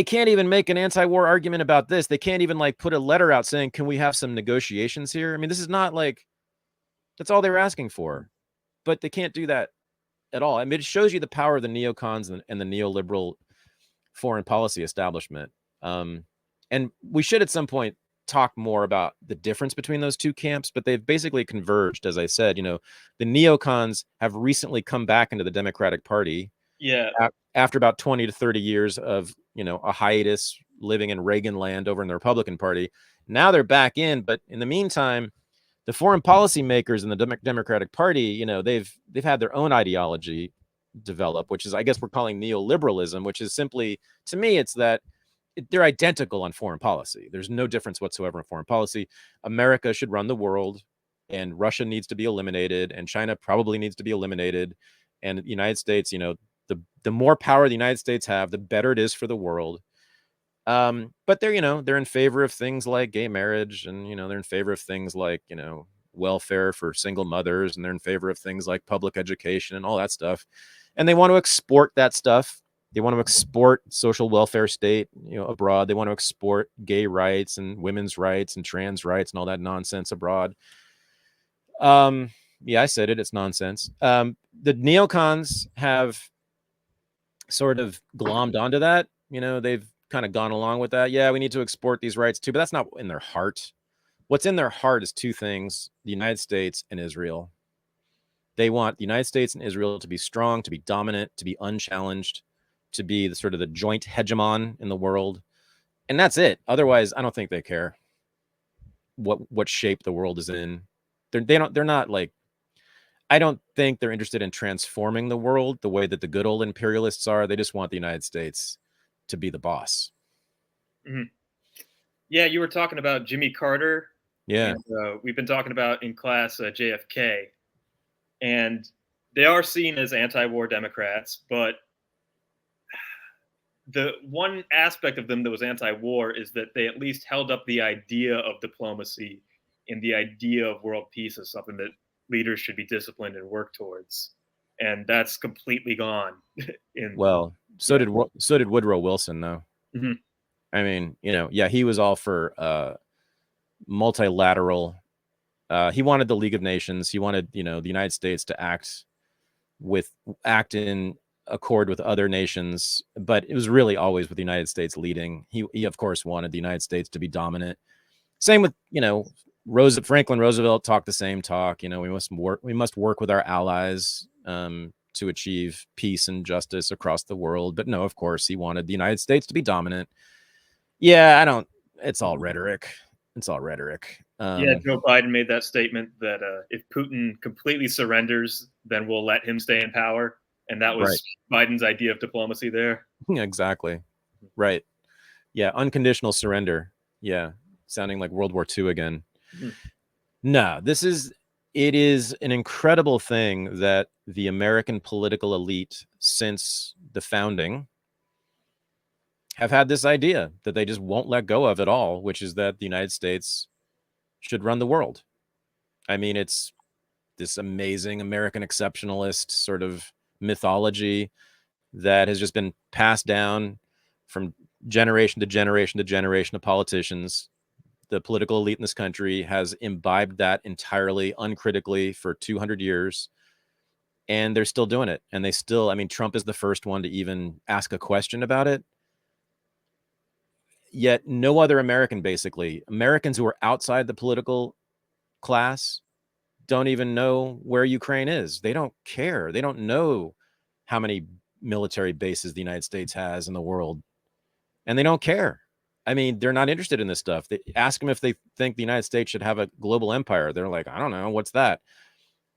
can't even make an anti-war argument about this. They can't even put a letter out saying, can we have some negotiations here? I mean, this is not that's all they were asking for, but they can't do that at all. I mean, it shows you the power of the neocons and the neoliberal foreign policy establishment. And we should at some point talk more about the difference between those two camps, but they've basically converged. As I said, the neocons have recently come back into the Democratic Party. Yeah. After about 20 to 30 years of, a hiatus living in Reagan land over in the Republican Party. Now they're back in, but in the meantime, the foreign policy makers in the Democratic Party, they've had their own ideology develop, which is, I guess we're calling neoliberalism, which is simply, to me, it's that they're identical on foreign policy. There's no difference whatsoever in foreign policy. America should run the world, and Russia needs to be eliminated, and China probably needs to be eliminated. And the United States, the more power the United States have, the better it is for the world. But they're in favor of things like gay marriage, and they're in favor of things like welfare for single mothers, and they're in favor of things like public education and all that stuff. And they want to export that stuff. They want to export social welfare state, abroad. They want to export gay rights and women's rights and trans rights and all that nonsense abroad. Yeah, I said it. It's nonsense. The neocons have sort of glommed onto that. They've kind of gone along with that. Yeah, we need to export these rights too, but that's not in their heart. What's in their heart is two things: the United States and Israel. They want the United States and Israel to be strong, to be dominant, to be unchallenged, to be the sort of the joint hegemon in the world. And that's it. Otherwise, I don't think they care what shape the world is in. They're not like, I don't think they're interested in transforming the world the way that the good old imperialists are. They just want the United States to be the boss. Mm-hmm. Yeah, you were talking about Jimmy Carter. Yeah. And, we've been talking about in class JFK. And they are seen as anti-war Democrats, but the one aspect of them that was anti-war is that they at least held up the idea of diplomacy and the idea of world peace as something that leaders should be disciplined and work towards. And that's completely gone. So did Woodrow Wilson, though. Mm-hmm. I mean, yeah, he was all for multilateral. He wanted the League of Nations. He wanted, the United States to act in accord with other nations, but it was really always with the United States leading. He of course wanted the United States to be dominant. Same with, Franklin Roosevelt talked the same talk. We must work with our allies to achieve peace and justice across the world. But no, of course, he wanted the United States to be dominant. Yeah, it's all rhetoric. It's all rhetoric. Yeah, Joe Biden made that statement that if Putin completely surrenders, then we'll let him stay in power. And that was right. Biden's idea of diplomacy there. Exactly. Right. Yeah. Unconditional surrender. Yeah. Sounding like World War II again. Mm-hmm. No, it is an incredible thing that the American political elite since the founding have had this idea that they just won't let go of at all, which is that the United States should run the world. I mean, it's this amazing American exceptionalist sort of mythology that has just been passed down from generation to generation to generation of politicians. The political elite in this country has imbibed that entirely uncritically for 200 years, and they're still doing it. And Trump is the first one to even ask a question about it. Yet no other American, basically, Americans who are outside the political class, don't even know where Ukraine is. They don't care. They don't know how many military bases the United States has in the world. And they don't care. I mean, they're not interested in this stuff. They ask them if they think the United States should have a global empire. They're like, I don't know, what's that?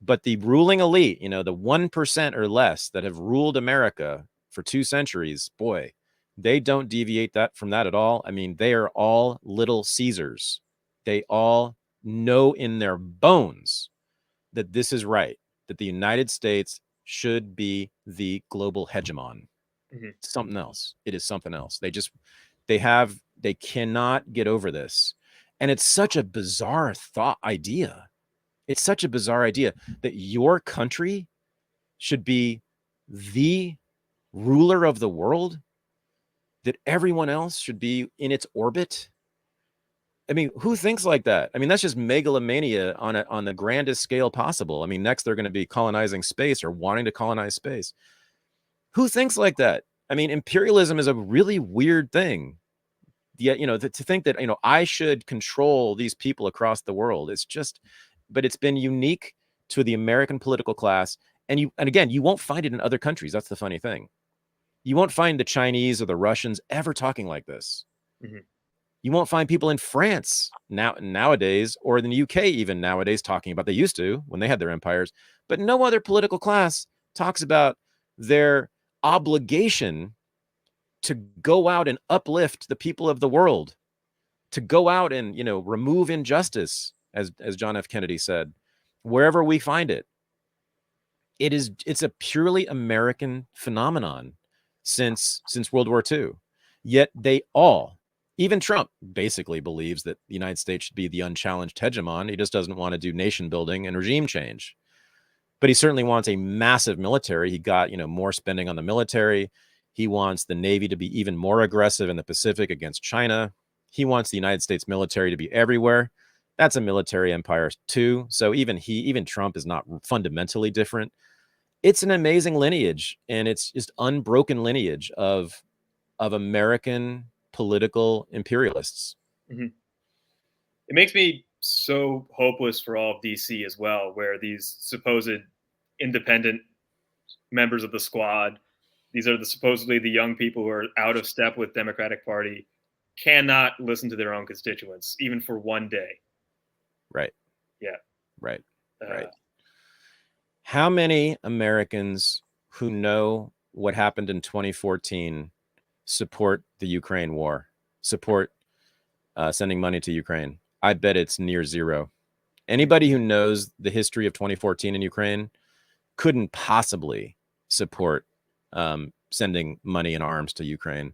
But the ruling elite, the 1% or less that have ruled America for 2 centuries, boy, they don't deviate from that at all. I mean, they are all little Caesars. They all know in their bones that this is right, that the United States should be the global hegemon. Mm-hmm. Something else. It is something else. They cannot get over this. And it's such a bizarre idea. It's such a bizarre idea that your country should be the ruler of the world, that everyone else should be in its orbit. I mean, who thinks like that? I mean, that's just megalomania on the grandest scale possible. I mean, next they're going to be colonizing space or wanting to colonize space. Who thinks like that? I mean, imperialism is a really weird thing. Yet, to think that, I should control these people across the world. But it's been unique to the American political class. And again, you won't find it in other countries. That's the funny thing. You won't find the Chinese or the Russians ever talking like this. Mm-hmm. You won't find people in France nowadays, or in the UK even nowadays, talking about, they used to when they had their empires, but no other political class talks about their obligation to go out and uplift the people of the world, to go out and, you know, remove injustice, as John F. Kennedy said, wherever we find it. It's a purely American phenomenon since World War II. Yet they all, even Trump, basically believes that the United States should be the unchallenged hegemon. He just doesn't want to do nation building and regime change. But he certainly wants a massive military. He got, you know, more spending on the military. He wants the Navy to be even more aggressive in the Pacific against China. He wants the United States military to be everywhere. That's a military empire too. So even Trump is not fundamentally different. It's an amazing lineage, and it's just unbroken lineage of American political imperialists. Mm-hmm. It makes me so hopeless for all of DC as well, where these supposed independent members of the squad, these are supposedly the young people who are out of step with Democratic Party, cannot listen to their own constituents, even for one day. Right. Yeah. Right. Right. How many Americans who know what happened in 2014 support the Ukraine war, support sending money to Ukraine? I bet it's near zero. Anybody who knows the history of 2014 in Ukraine couldn't possibly support sending money and arms to Ukraine.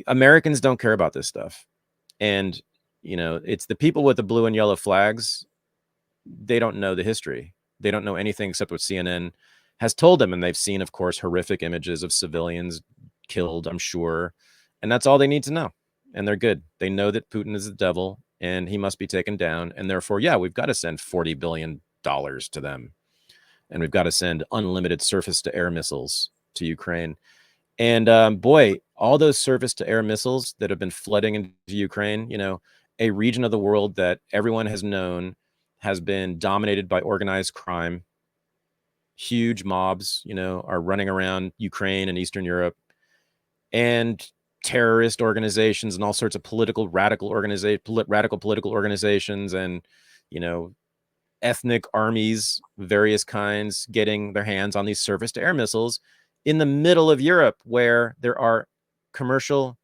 Americans don't care about this stuff. And, you know, it's the people with the blue and yellow flags. They don't know the history. They don't know anything except what CNN has told them. And they've seen, of course, horrific images of civilians killed, I'm sure. And that's all they need to know. And they're good. They know that Putin is the devil and he must be taken down. And therefore, yeah, we've got to send $40 billion to them. And we've got to send unlimited surface-to-air missiles to Ukraine. And boy, all those surface-to-air missiles that have been flooding into Ukraine, you know, a region of the world that everyone has known has been dominated by organized crime. Huge mobs, you know, are running around Ukraine and Eastern Europe, and terrorist organizations and all sorts of radical political organizations, and, you know, ethnic armies, various kinds, getting their hands on these surface-to-air missiles in the middle of Europe, where there are commercial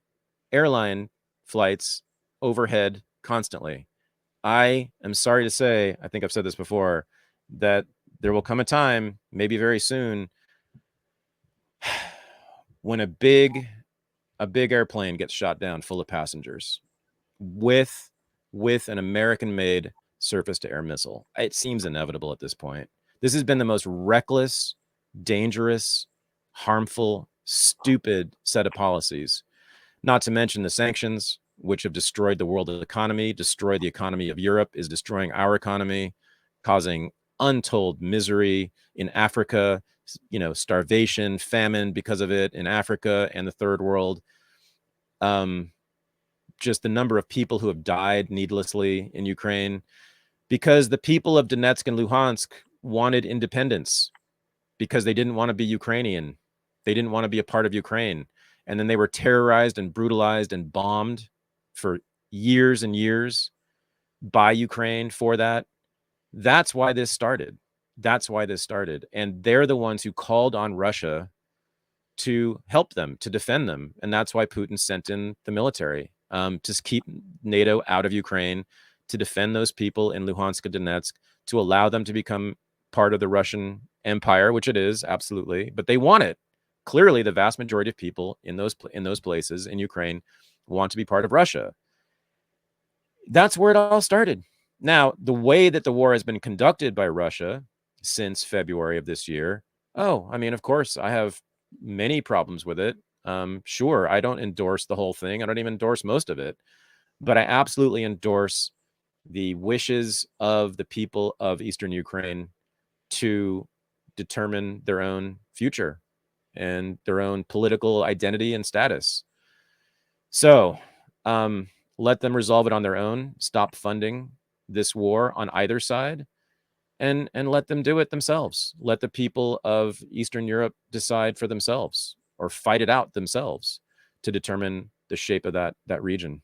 airline flights overhead constantly. I am sorry to say, I think I've said this before, that there will come a time, maybe very soon, when a big airplane gets shot down full of passengers with an American-made surface-to-air missile. It seems inevitable at this point. This has been the most reckless, dangerous, harmful, stupid set of policies, not to mention the sanctions, which have destroyed the world economy, destroyed the economy of Europe, is destroying our economy, causing untold misery in Africa, you know, starvation, famine because of it in Africa and the third world. Just the number of people who have died needlessly in Ukraine, because the people of Donetsk and Luhansk wanted independence because they didn't want to be Ukrainian. They didn't want to be a part of Ukraine. And then they were terrorized and brutalized and bombed for years and years by Ukraine for that. That's why this started. That's why this started. And they're the ones who called on Russia to help them, to defend them. And that's why Putin sent in the military, to keep NATO out of Ukraine, to defend those people in Luhansk and Donetsk, to allow them to become part of the Russian empire, which it is, absolutely. But they want it. Clearly, the vast majority of people in those places in Ukraine want to be part of Russia. That's where it all started. Now, the way that the war has been conducted by Russia since February of this year, I mean, of course, I have many problems with it. Sure, I don't endorse the whole thing. I don't even endorse most of it. But I absolutely endorse the wishes of the people of Eastern Ukraine to determine their own future and their own political identity and status. So let them resolve it on their own. Stop funding this war on either side, and let them do it themselves. Let the people of Eastern Europe decide for themselves, or fight it out themselves, to determine the shape of that region.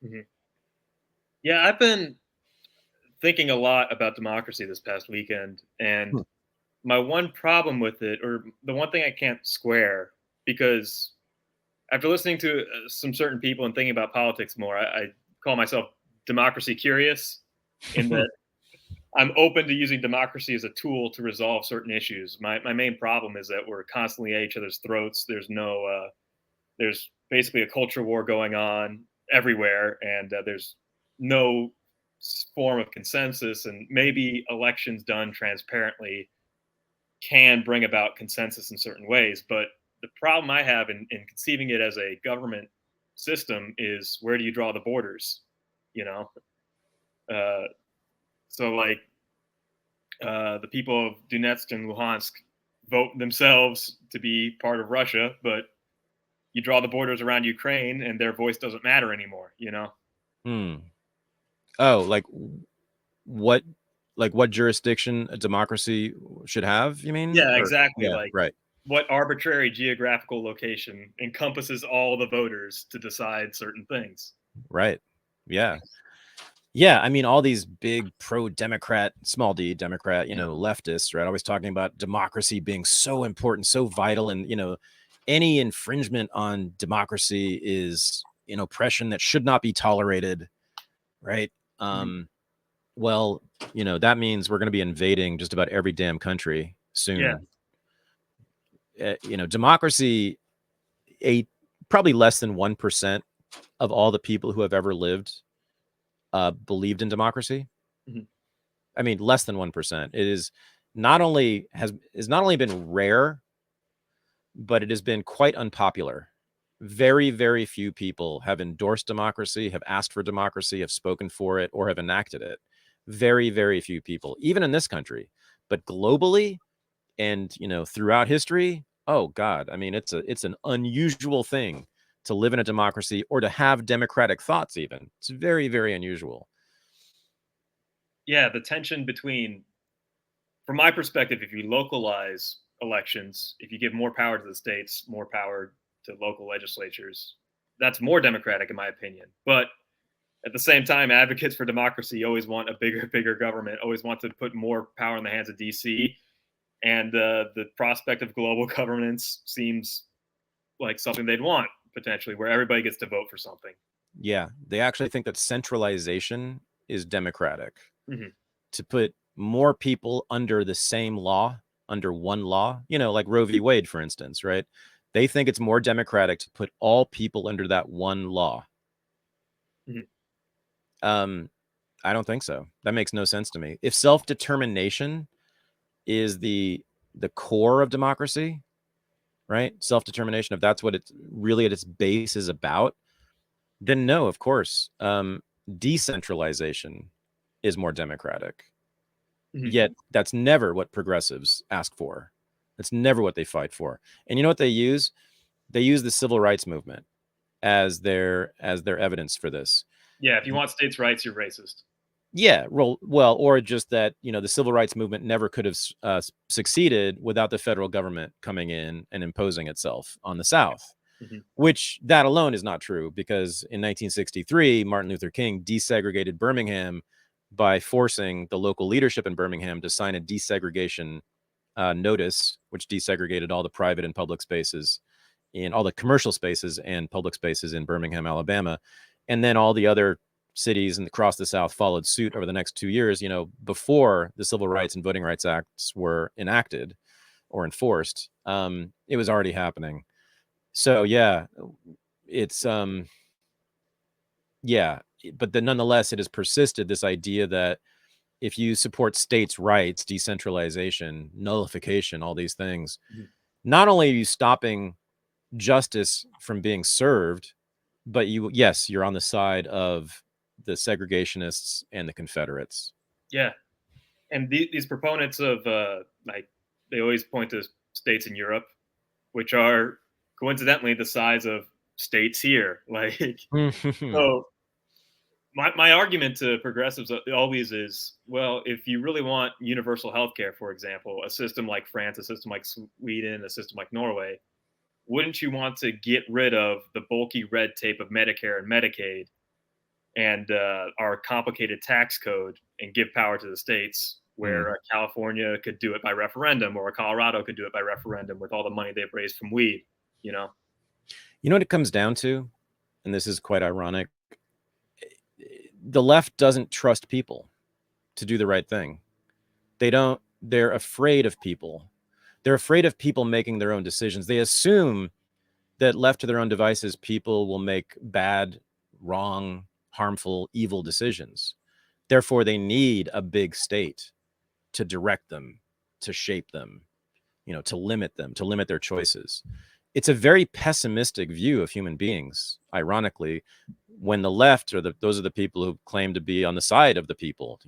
Mm-hmm. Yeah, I've been thinking a lot about democracy this past weekend, and my one problem with it, or the one thing I can't square, because after listening to some certain people and thinking about politics more, I call myself democracy curious, in that I'm open to using democracy as a tool to resolve certain issues. My main problem is that we're constantly at each other's throats. There's basically a culture war going on everywhere, and there's no form of consensus. And maybe elections done transparently can bring about consensus in certain ways. But the problem I have in conceiving it as a government system is, where do you draw the borders? You know, so like the people of Donetsk and Luhansk vote themselves to be part of Russia, but you draw the borders around Ukraine and their voice doesn't matter anymore, you know? Oh, like what jurisdiction a democracy should have, you mean? Yeah, exactly. Yeah, like, right. What arbitrary geographical location encompasses all the voters to decide certain things? Right. Yeah. Yeah, I mean, all these big pro-Democrat, small d Democrat, leftists, right? Always talking about democracy being so important, so vital, and any infringement on democracy is oppression that should not be tolerated, right? Well, that means we're going to be invading just about every damn country soon. Yeah. Democracy, probably less than 1% of all the people who have ever lived believed in democracy. I mean, less than 1%. It is not only been rare, but it has been quite unpopular. Very, very few people have endorsed democracy, have asked for democracy, have spoken for it, or have enacted it. Very, very few people, even in this country. But globally and, throughout history, oh God, I mean, it's an unusual thing to live in a democracy or to have democratic thoughts even. It's very, very unusual. Yeah, the tension between, from my perspective, if you localize elections, if you give more power to the states, more power to local legislatures, that's more democratic in my opinion. But at the same time, advocates for democracy always want a bigger government, always want to put more power in the hands of DC. And the prospect of global governance seems like something they'd want, potentially, where everybody gets to vote for something. Yeah, they actually think that centralization is democratic. To put more people under the same law, under one law, like Roe v. Wade, for instance, right? They think it's more democratic to put all people under that one law. I don't think so. That makes no sense to me. If self-determination is the core of democracy, right? Self-determination, if that's what it's really at its base is about, then no, of course. Decentralization is more democratic. Yet that's never what progressives ask for. That's never what they fight for. And you know what they use? They use the civil rights movement as their evidence for this. Yeah, if you want states' rights, you're racist. Yeah, well, or just that, the civil rights movement never could have succeeded without the federal government coming in and imposing itself on the South, which that alone is not true, because in 1963, Martin Luther King desegregated Birmingham by forcing the local leadership in Birmingham to sign a desegregation notice, which desegregated all the private and public spaces, in all the commercial spaces and public spaces in Birmingham, Alabama. And then all the other cities and across the South followed suit over the next 2 years, before the Civil Rights and Voting Rights Acts were enacted or enforced. It was already happening. So yeah, it's yeah, but then nonetheless, it has persisted, this idea that if you support states' rights, decentralization, nullification, all these things, not only are you stopping justice from being served, but you're on the side of the segregationists and the Confederates. Yeah. And these proponents of they always point to states in Europe, which are coincidentally the size of states here. So my argument to progressives always is, well, if you really want universal healthcare, for example, a system like France, a system like Sweden, a system like Norway, wouldn't you want to get rid of the bulky red tape of Medicare and Medicaid and our complicated tax code and give power to the states where California could do it by referendum, or Colorado could do it by referendum with all the money they've raised from weed, you know? You know what it comes down to? And this is quite ironic. The left doesn't trust people to do the right thing. They're afraid of people. They're afraid of people making their own decisions. They assume that left to their own devices, people will make bad, wrong, harmful, evil decisions. Therefore, they need a big state to direct them, to shape them, to limit them, to limit their choices. It's a very pessimistic view of human beings, ironically, when the left, or those are the people who claim to be on the side of the people,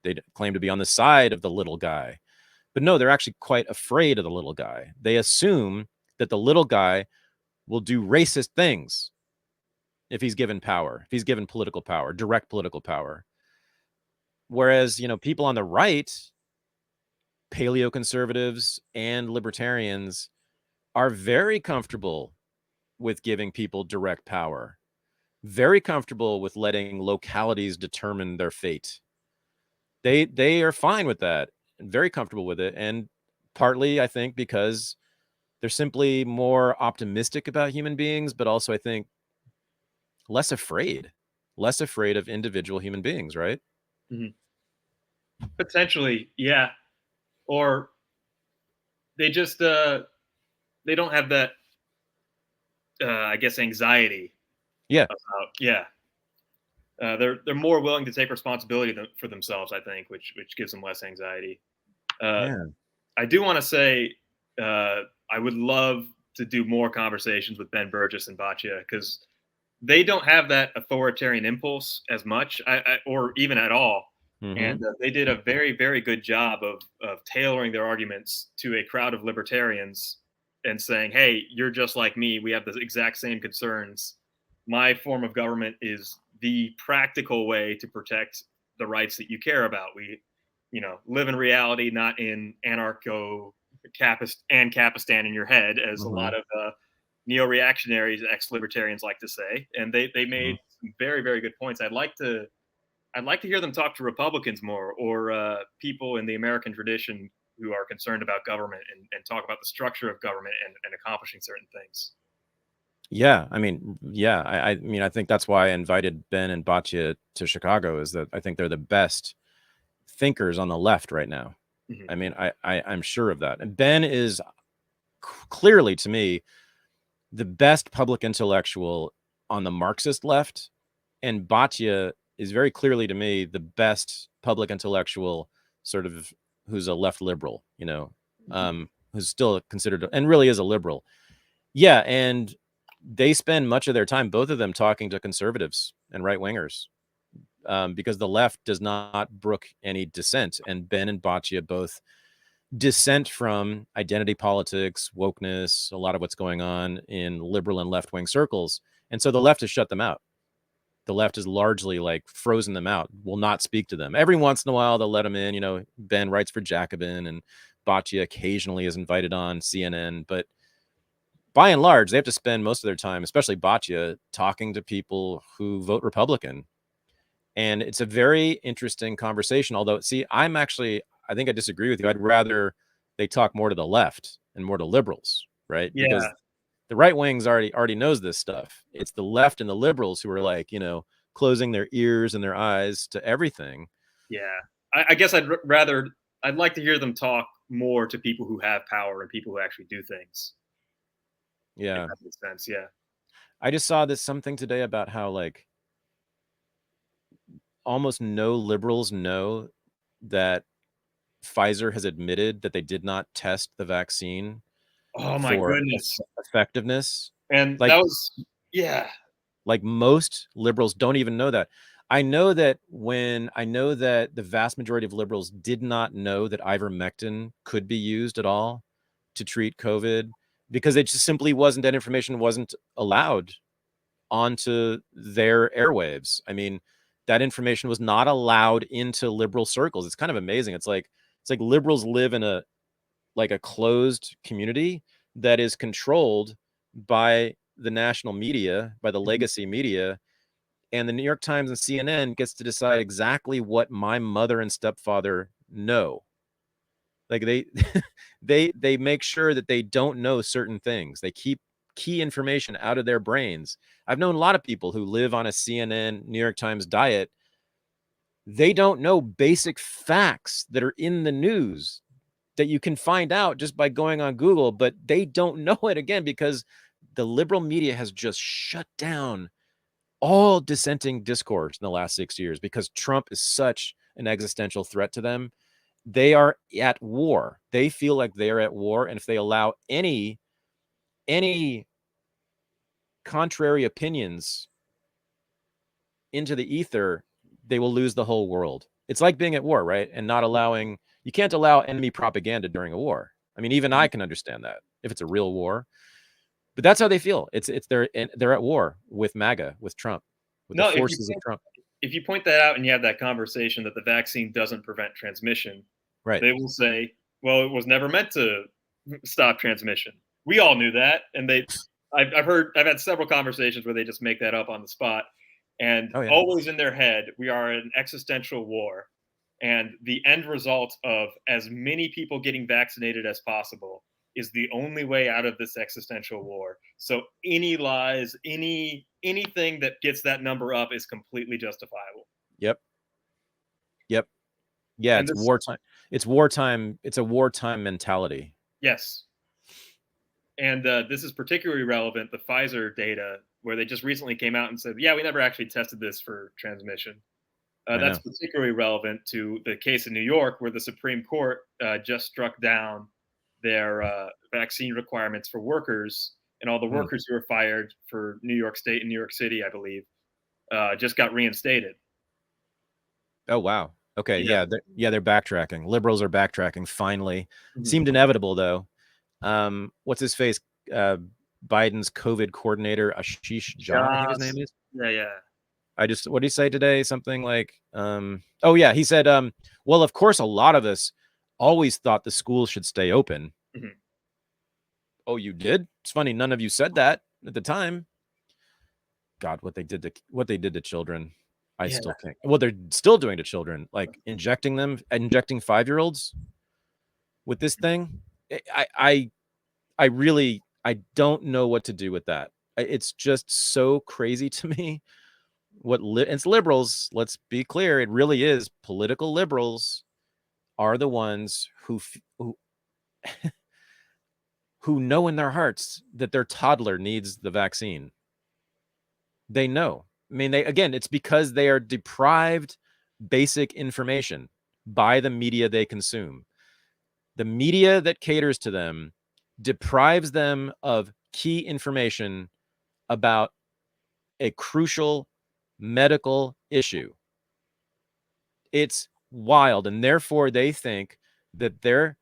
they claim to be on the side of the little guy. But no, they're actually quite afraid of the little guy. They assume that the little guy will do racist things if he's given power, if he's given political power, direct political power. Whereas, people on the right, paleoconservatives and libertarians, are very comfortable with giving people direct power, very comfortable with letting localities determine their fate. They are fine with that and very comfortable with it. And partly, I think, because they're simply more optimistic about human beings, but also, I think, less afraid of individual human beings, right? Mm-hmm. Potentially, yeah. Or they just they don't have that I guess anxiety. Yeah. They're more willing to take responsibility for themselves, I think, which gives them less anxiety. I do want to say I would love to do more conversations with Ben Burgess and Batya, because they don't have that authoritarian impulse as much, or even at all. Mm-hmm. And they did a very, very good job of tailoring their arguments to a crowd of libertarians and saying, hey, you're just like me. We have the exact same concerns. My form of government is the practical way to protect the rights that you care about. We, live in reality, not in Capistan in your head, as a lot of neo-reactionaries, ex-libertarians like to say. And they made some very, very good points. I'd like to hear them talk to Republicans more, or people in the American tradition who are concerned about government, and talk about the structure of government and accomplishing certain things. Yeah, I mean, I think that's why I invited Ben and Batya to Chicago, is that I think they're the best thinkers on the left right now. Mm-hmm. I mean, I'm sure of that. And Ben is clearly, to me, the best public intellectual on the Marxist left, and Batya is very clearly, to me, the best public intellectual sort of who's a left liberal, who's still considered, and really is a liberal. Yeah, and they spend much of their time, both of them, talking to conservatives and right-wingers, because the left does not brook any dissent. And Ben and Batya both dissent from identity politics, wokeness, a lot of what's going on in liberal and left-wing circles. And so the left has shut them out. The left has largely frozen them out, will not speak to them. Every once in a while, they'll let them in. Ben writes for Jacobin, and Batya occasionally is invited on CNN. But by and large, they have to spend most of their time, especially Batya, talking to people who vote Republican. And it's a very interesting conversation. Although, see, I think I disagree with you. I'd rather they talk more to the left and more to liberals, right? Yeah. Because the right wings already knows this stuff. It's the left and the liberals who are closing their ears and their eyes to everything. Yeah. I guess I'd like to hear them talk more to people who have power and people who actually do things. Yeah. If that makes sense. Yeah. I just saw something today about how almost no liberals know that Pfizer has admitted that they did not test the vaccine. Oh my goodness. Effectiveness. And that was, yeah. Most liberals don't even know that. I know that the vast majority of liberals did not know that ivermectin could be used at all to treat COVID, because it just simply wasn't, that information wasn't allowed onto their airwaves. I mean, that information was not allowed into liberal circles. It's kind of amazing. It's like liberals live in a closed community that is controlled by the national media, by the legacy media, and the New York Times and CNN gets to decide exactly what my mother and stepfather know. Like they make sure that they don't know certain things. They keep key information out of their brains. I've known a lot of people who live on a CNN, New York Times diet. They don't know basic facts that are in the news that you can find out just by going on Google, but they don't know it, again, because the liberal media has just shut down all dissenting discourse in the last 6 years because Trump is such an existential threat to them. They are at war. They feel like they are at war. And if they allow any contrary opinions into the ether, they will lose the whole world. It's like being at war, right? And not allowing, you can't allow enemy propaganda during a war. I mean, even I can understand that if it's a real war, but that's how they feel. They're at war with MAGA, with Trump, with the forces of Trump. If you point that out and you have that conversation that the vaccine doesn't prevent transmission, right? They will say, well, it was never meant to stop transmission. We all knew that. And I've had several conversations where they just make that up on the spot. And always in their head, we are in an existential war. And the end result of as many people getting vaccinated as possible is the only way out of this existential war. So any lies, anything that gets that number up is completely justifiable. Yep. Yeah, it's wartime. It's wartime. It's a wartime mentality. Yes. And this is particularly relevant, the Pfizer data, where they just recently came out and said, yeah, we never actually tested this for transmission. That's particularly relevant to the case in New York, where the Supreme Court just struck down their vaccine requirements for workers, and all the workers who were fired for New York State and New York City, I believe, just got reinstated. Oh, wow. Okay. Yeah. They're backtracking. Liberals are backtracking. Finally. Seemed inevitable, though. What's his face? Biden's COVID coordinator, Ashish Jha, I think his name is. Yeah. What did he say today? Something like, he said, well, of course, a lot of us always thought the schools should stay open. Oh, you did? It's funny. None of you said that at the time. God, what they did to children. I still can't. Well, they're still doing to children, like injecting 5-year-olds with this thing. I don't know what to do with that. It's just so crazy to me. It's liberals. Let's be clear. It really is. Political liberals are the ones who know in their hearts that their toddler needs the vaccine. They know. I mean, it's because they are deprived basic information by the media they consume. The media that caters to them deprives them of key information about a crucial medical issue. It's wild. And therefore, they think that their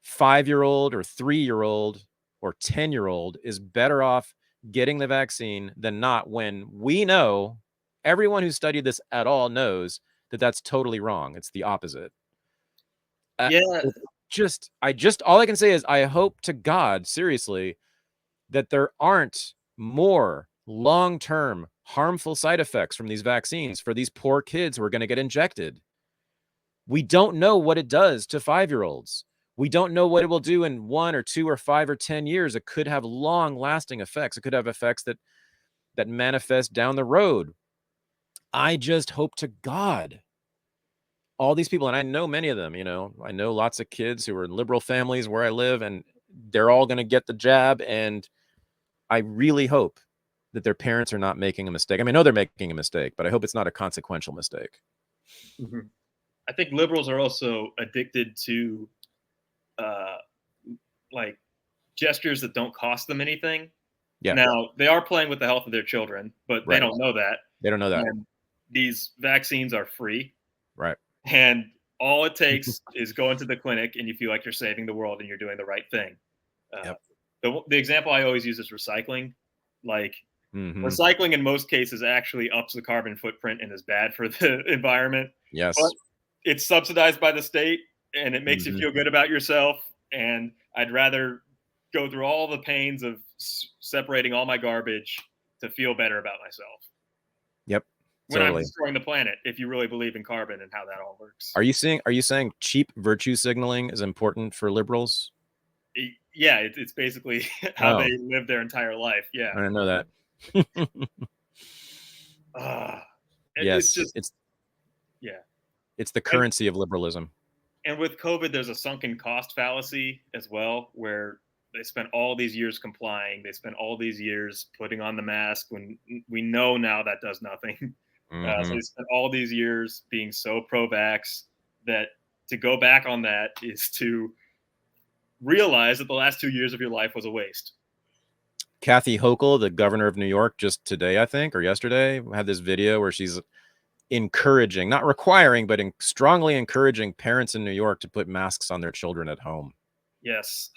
5-year-old or 3-year-old or 10-year-old is better off getting the vaccine than not, when we know, everyone who studied this at all knows that that's totally wrong. It's the opposite. All I can say is I hope to God, seriously, that there aren't more long-term harmful side effects from these vaccines for these poor kids who are going to get injected. We don't know what it does to 5-year-olds. We don't know what it will do in 1 or 2 or 5 or 10 years. It could have long-lasting effects. It could have effects that manifest down the road. I just hope to God all these people, and I know many of them, I know lots of kids who are in liberal families where I live, and they're all going to get the jab. And I really hope that their parents are not making a mistake. I mean, I know they're making a mistake, but I hope it's not a consequential mistake. I think liberals are also addicted to like gestures that don't cost them anything. Yeah. Now, they are playing with the health of their children, but they don't know that. They don't know that. And these vaccines are free. Right. And all it takes is go into the clinic and you feel like you're saving the world and you're doing the right thing. The example I always use is recycling. Like, recycling in most cases actually ups the carbon footprint and is bad for the environment. Yes. But it's subsidized by the state and it makes you feel good about yourself. And I'd rather go through all the pains of separating all my garbage to feel better about myself. Yep. when I'm destroying the planet, if you really believe in carbon and how that all works. Are you saying cheap virtue signaling is important for liberals? Yeah, it's basically how they live their entire life. Yeah. I didn't know that. Yes, it's the currency of liberalism. And with COVID, there's a sunken cost fallacy as well, where they spent all these years complying. They spent all these years putting on the mask when we know now that does nothing. So they spent all these years being so pro-vax that to go back on that is to realize that the last 2 years of your life was a waste. Kathy Hochul, the governor of New York, just today, I think, or yesterday, had this video where she's encouraging, not requiring, but strongly encouraging parents in New York to put masks on their children at home. Yes.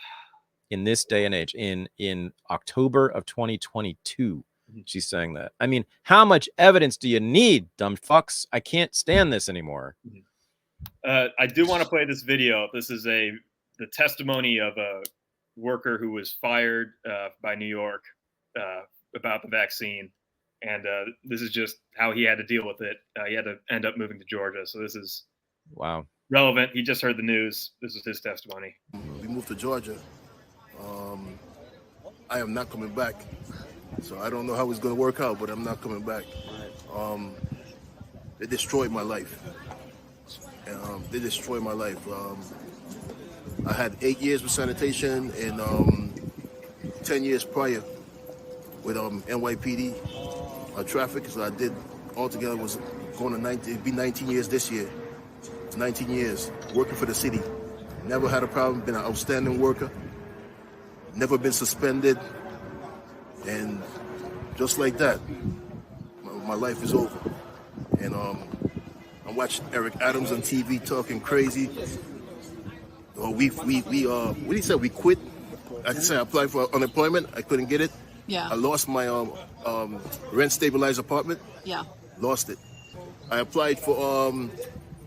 In this day and age, in October of 2022, she's saying that. I mean, how much evidence do you need, dumb fucks? I can't stand this anymore. I do want to play this video. This is the testimony of a worker who was fired by New York about the vaccine. And this is just how he had to deal with it. He had to end up moving to Georgia. So this is relevant. He just heard the news. This is his testimony. We moved to Georgia. I am not coming back. So I don't know how it's going to work out, but I'm not coming back. They destroyed my life. They destroyed my life. I had 8 years with sanitation and 10 years prior with NYPD traffic. So I did altogether was going to 19. It'd be 19 years this year. It's 19 years working for the city. Never had a problem. Been an outstanding worker. Never been suspended. And just like that, my life is over. And I watched Eric Adams on TV talking crazy. What he said, we quit. I said I applied for unemployment. I couldn't get it. Yeah. I lost my rent stabilized apartment. Yeah. Lost it. I applied for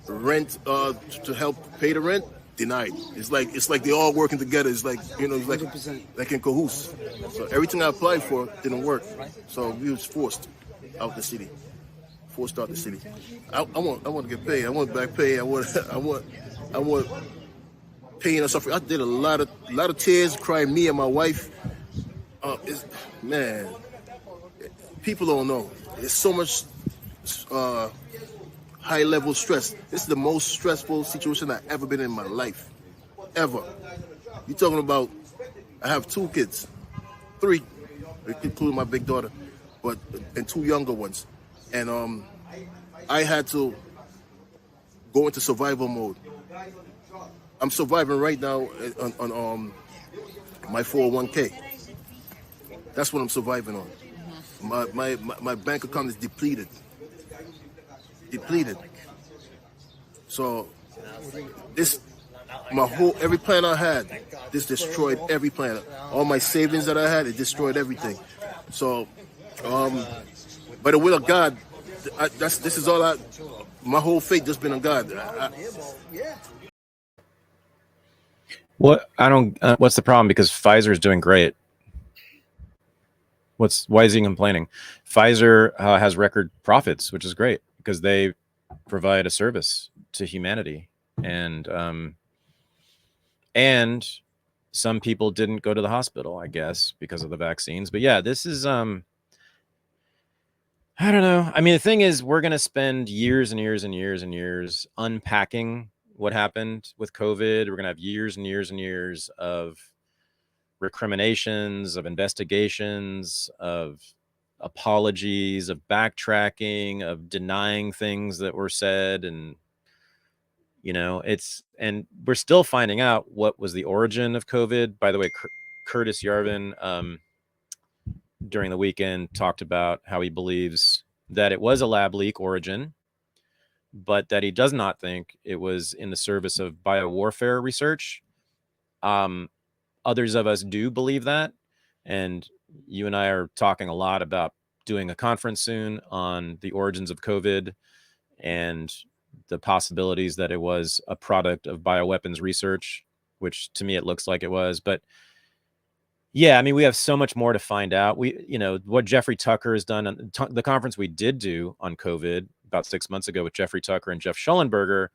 rent to help pay the rent. Denied. It's like they all working together. It's like, you know, it's like in cahoots. So everything I applied for didn't work. So we was forced out the city. Forced out the city. I want to get paid. I want back pay. I want pain and suffering. I did a lot of tears, crying. Me and my wife. Man, people don't know. There's so much high level stress. This is the most stressful situation I've ever been in my life, ever. You're talking about? I have 2 kids, 3, including my big daughter, and 2 younger ones, and I had to go into survival mode. I'm surviving right now on my 401k. That's what I'm surviving on. My bank account is depleted. So every plan I had, this destroyed every plan. All my savings that I had, it destroyed everything. So, by the will of God, this is all my whole faith just been on God. What's the problem? Because Pfizer is doing great. Why is he complaining? Pfizer has record profits, which is great because they provide a service to humanity, and some people didn't go to the hospital, I guess, because of the vaccines. But yeah, this is I don't know. I mean, the thing is, we're gonna spend years and years and years and years unpacking what happened with COVID. We're gonna have years and years and years of recriminations, of investigations, of apologies, of backtracking, of denying things that were said. And, you know, and we're still finding out what was the origin of COVID. By the way, Curtis Yarvin, during the weekend, talked about how he believes that it was a lab leak origin, but that he does not think it was in the service of biowarfare research. Others of us do believe that. And you and I are talking a lot about doing a conference soon on the origins of COVID and the possibilities that it was a product of bioweapons research, which to me, it looks like it was. But Yeah, I mean, we have so much more to find out. What Jeffrey Tucker has done on the conference we did do on COVID about 6 months ago with Jeffrey Tucker and Jeff Schellenberger,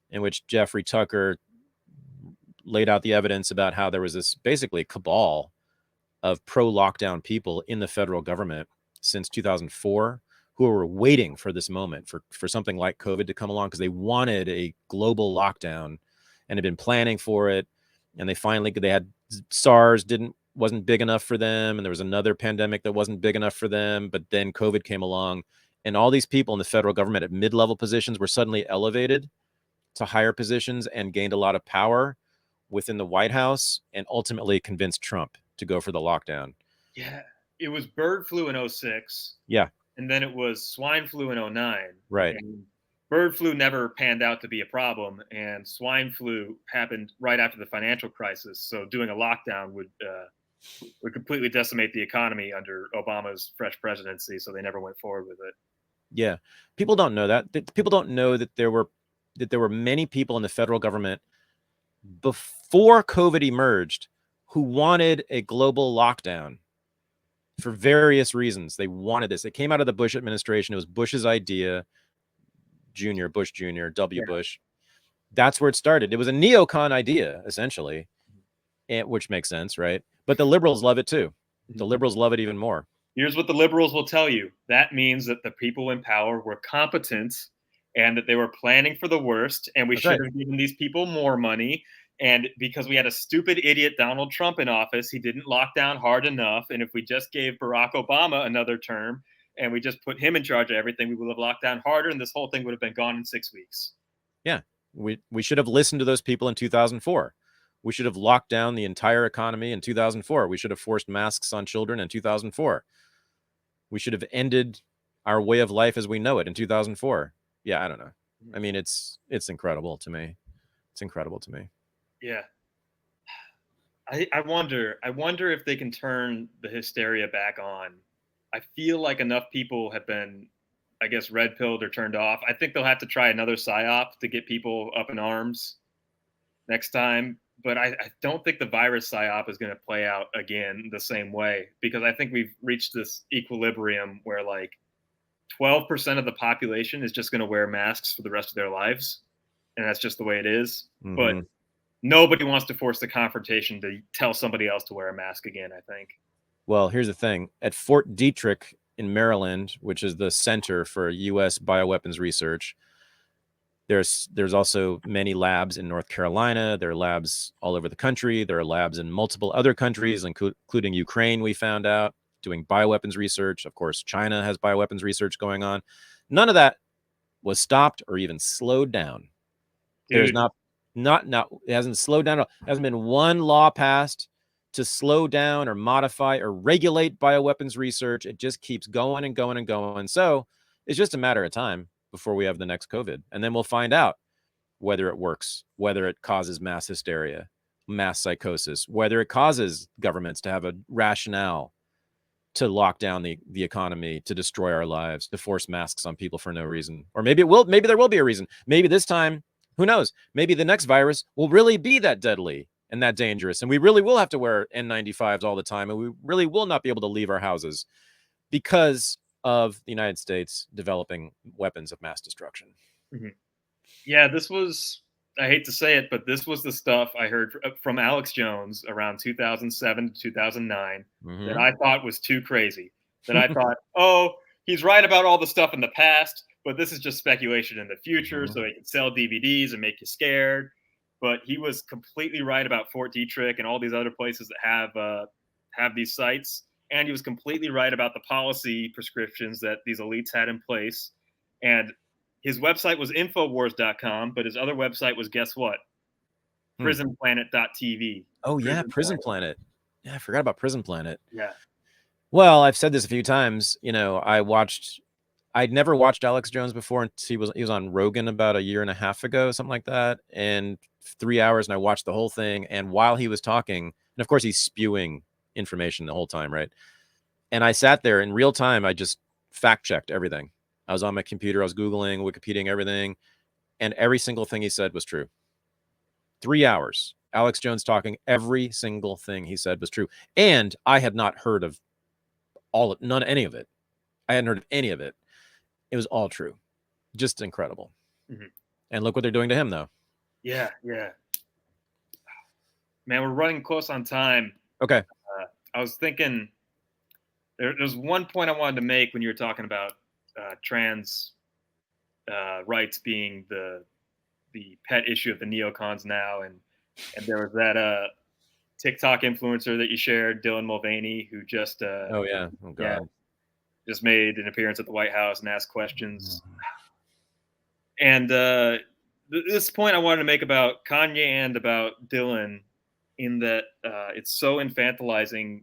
in which Jeffrey Tucker laid out the evidence about how there was this basically cabal of pro-lockdown people in the federal government since 2004 who were waiting for this moment for something like COVID to come along because they wanted a global lockdown and had been planning for it. And they had SARS wasn't big enough for them. And there was another pandemic that wasn't big enough for them. But then COVID came along, and all these people in the federal government at mid-level positions were suddenly elevated to higher positions and gained a lot of power within the White House and ultimately convinced Trump to go for the lockdown. Yeah. It was bird flu in 2006. Yeah. And then it was swine flu in 2009. Right. And bird flu never panned out to be a problem, and swine flu happened right after the financial crisis. So doing a lockdown would completely decimate the economy under Obama's fresh presidency. So they never went forward with it. Yeah, people don't know that. People don't know that there were many people in the federal government before COVID emerged who wanted a global lockdown for various reasons. They wanted this. It came out of the Bush administration. It was Bush's idea. Bush Jr., W. Bush. That's where it started. It was a neocon idea, essentially, which makes sense, right? But the liberals love it too. The liberals love it even more. Here's what the liberals will tell you. That means that the people in power were competent and that they were planning for the worst, and we should have given these people more money. And because we had a stupid idiot Donald Trump in office, he didn't lock down hard enough. And if we just gave Barack Obama another term and we just put him in charge of everything, we would have locked down harder, and this whole thing would have been gone in 6 weeks. Yeah, we should have listened to those people in 2004. We should have locked down the entire economy in 2004. We should have forced masks on children in 2004. We should have ended our way of life as we know it in 2004. Yeah, I don't know. I mean, it's incredible to me. It's incredible to me. Yeah. I wonder if they can turn the hysteria back on. I feel like enough people have been, I guess, red-pilled or turned off. I think they'll have to try another psyop to get people up in arms next time. But I don't think the virus psyop is going to play out again the same way, because I think we've reached this equilibrium where like 12% of the population is just going to wear masks for the rest of their lives. And that's just the way it is. Mm-hmm. But nobody wants to force the confrontation to tell somebody else to wear a mask again, I think. Well, here's the thing. At Fort Detrick in Maryland, which is the center for U.S. bioweapons research, there's also many labs in North Carolina. There are labs all over the country. There are labs in multiple other countries, including Ukraine, we found out, doing bioweapons research. Of course, China has bioweapons research going on. None of that was stopped or even slowed down. Dude. There's not it hasn't slowed down. There hasn't been one law passed to slow down or modify or regulate bioweapons research. It just keeps going and going and going. So it's just a matter of time before we have the next COVID. And then we'll find out whether it works, whether it causes mass hysteria, mass psychosis, whether it causes governments to have a rationale to lock down the economy, to destroy our lives, to force masks on people for no reason. Or maybe there will be a reason. Maybe this time, who knows? Maybe the next virus will really be that deadly and that dangerous. And we really will have to wear N95s all the time. And we really will not be able to leave our houses because of the United States developing weapons of mass destruction. Mm-hmm. Yeah, this was, I hate to say it, but this was the stuff I heard from Alex Jones around 2007 to 2009 that I thought was too crazy. That I thought, oh, he's right about all the stuff in the past, but this is just speculation in the future, so he can sell DVDs and make you scared. But he was completely right about Fort Detrick and all these other places that have these sites. And he was completely right about the policy prescriptions that these elites had in place. And his website was Infowars.com, but his other website was, guess what? PrisonPlanet.tv. Oh, yeah, Prison Planet. Yeah, I forgot about Prison Planet. Yeah. Well, I've said this a few times. I'd never watched Alex Jones before until he was on Rogan about a year and a half ago, something like that. And 3 hours, and I watched the whole thing. And while he was talking, and of course he's spewing information the whole time, right? And I sat there in real time. I just fact checked everything. I was on my computer. I was Googling, Wikipediaing everything. And every single thing he said was true. 3 hours Alex Jones talking, every single thing he said was true. And I had not heard of any of it. I hadn't heard of any of it. It was all true. Just incredible. Mm-hmm. And look what they're doing to him, though. Yeah. Man, we're running close on time. Okay. I was thinking there's one point I wanted to make when you were talking about trans rights being the pet issue of the neocons now, and there was that TikTok influencer that you shared, Dylan Mulvaney, who just just made an appearance at the White House and asked questions. And this point I wanted to make about Kanye and about Dylan, in that it's so infantilizing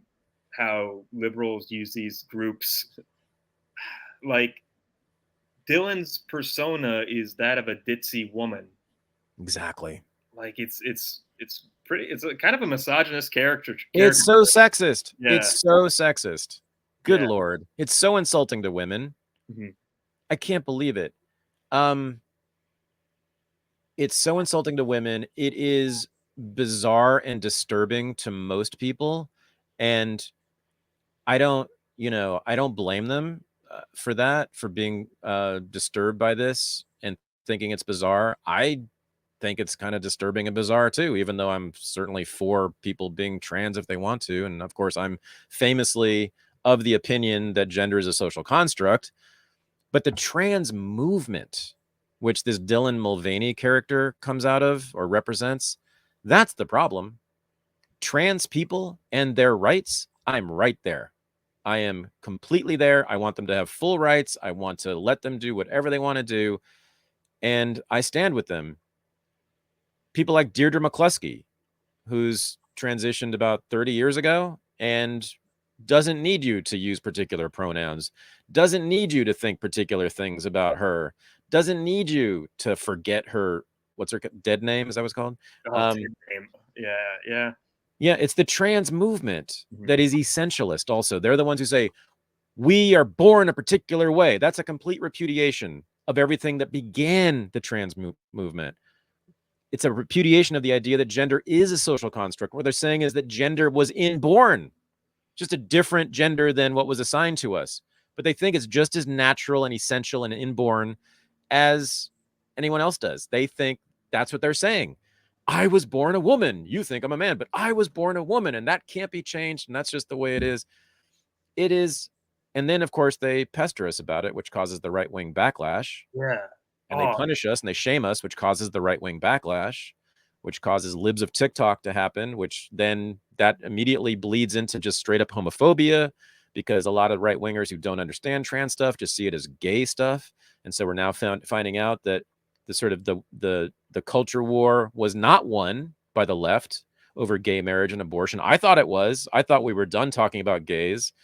how liberals use these groups. Like, Dylan's persona is that of a ditzy woman. Exactly. Like, it's a kind of a misogynist character. It's so sexist. Yeah. It's so sexist. Good Lord. It's so insulting to women. Mm-hmm. I can't believe it. It's so insulting to women. It is bizarre and disturbing to most people. And I don't blame them for that, for being disturbed by this and thinking it's bizarre. I think it's kind of disturbing and bizarre too, even though I'm certainly for people being trans if they want to. And of course, I'm famously of the opinion that gender is a social construct. But the trans movement, which this Dylan Mulvaney character comes out of or represents, that's the problem. Trans people and their rights, I'm right there. I am completely there. I want them to have full rights. I want to let them do whatever they want to do. And I stand with them. People like Deirdre McCluskey, who's transitioned about 30 years ago and doesn't need you to use particular pronouns, doesn't need you to think particular things about her, doesn't need you to forget her, what's her dead name? Is that what's called? Yeah, it's the trans movement that is essentialist also. They're the ones who say, we are born a particular way. That's a complete repudiation of everything that began the trans movement. It's a repudiation of the idea that gender is a social construct. What they're saying is that gender was inborn, just a different gender than what was assigned to us. But they think it's just as natural and essential and inborn as anyone else does. They think that's what they're saying. I was born a woman. You think I'm a man, but I was born a woman, and that can't be changed. And that's just the way it is. It is. And then, of course, they pester us about it, which causes the right-wing backlash. Yeah. And they punish us and they shame us, which causes the right-wing backlash, which causes libs of TikTok to happen, which then that immediately bleeds into just straight up homophobia, because a lot of right-wingers who don't understand trans stuff just see it as gay stuff. And so we're now finding out that the sort of the culture war was not won by the left over gay marriage and abortion. I thought it was. I thought we were done talking about gays.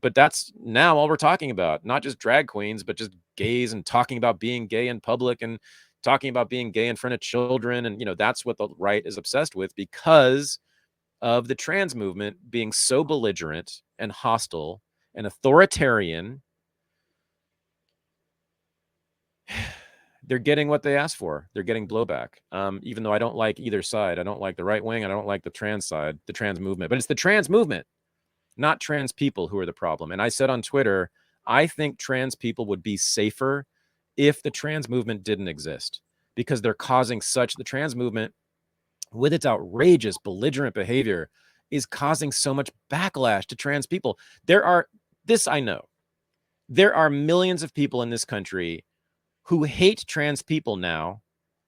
But that's now all we're talking about, not just drag queens, but just gays, and talking about being gay in public and talking about being gay in front of children. And, that's what the right is obsessed with, because of the trans movement being so belligerent and hostile and authoritarian. They're getting what they asked for. They're getting blowback. Even though I don't like either side. I don't like the right wing, and I don't like the trans side, the trans movement. But it's the trans movement, not trans people, who are the problem. And I said on Twitter, I think trans people would be safer if the trans movement didn't exist, because they're causing the trans movement, with its outrageous, belligerent behavior, is causing so much backlash to trans people. I know, there are millions of people in this country who hate trans people now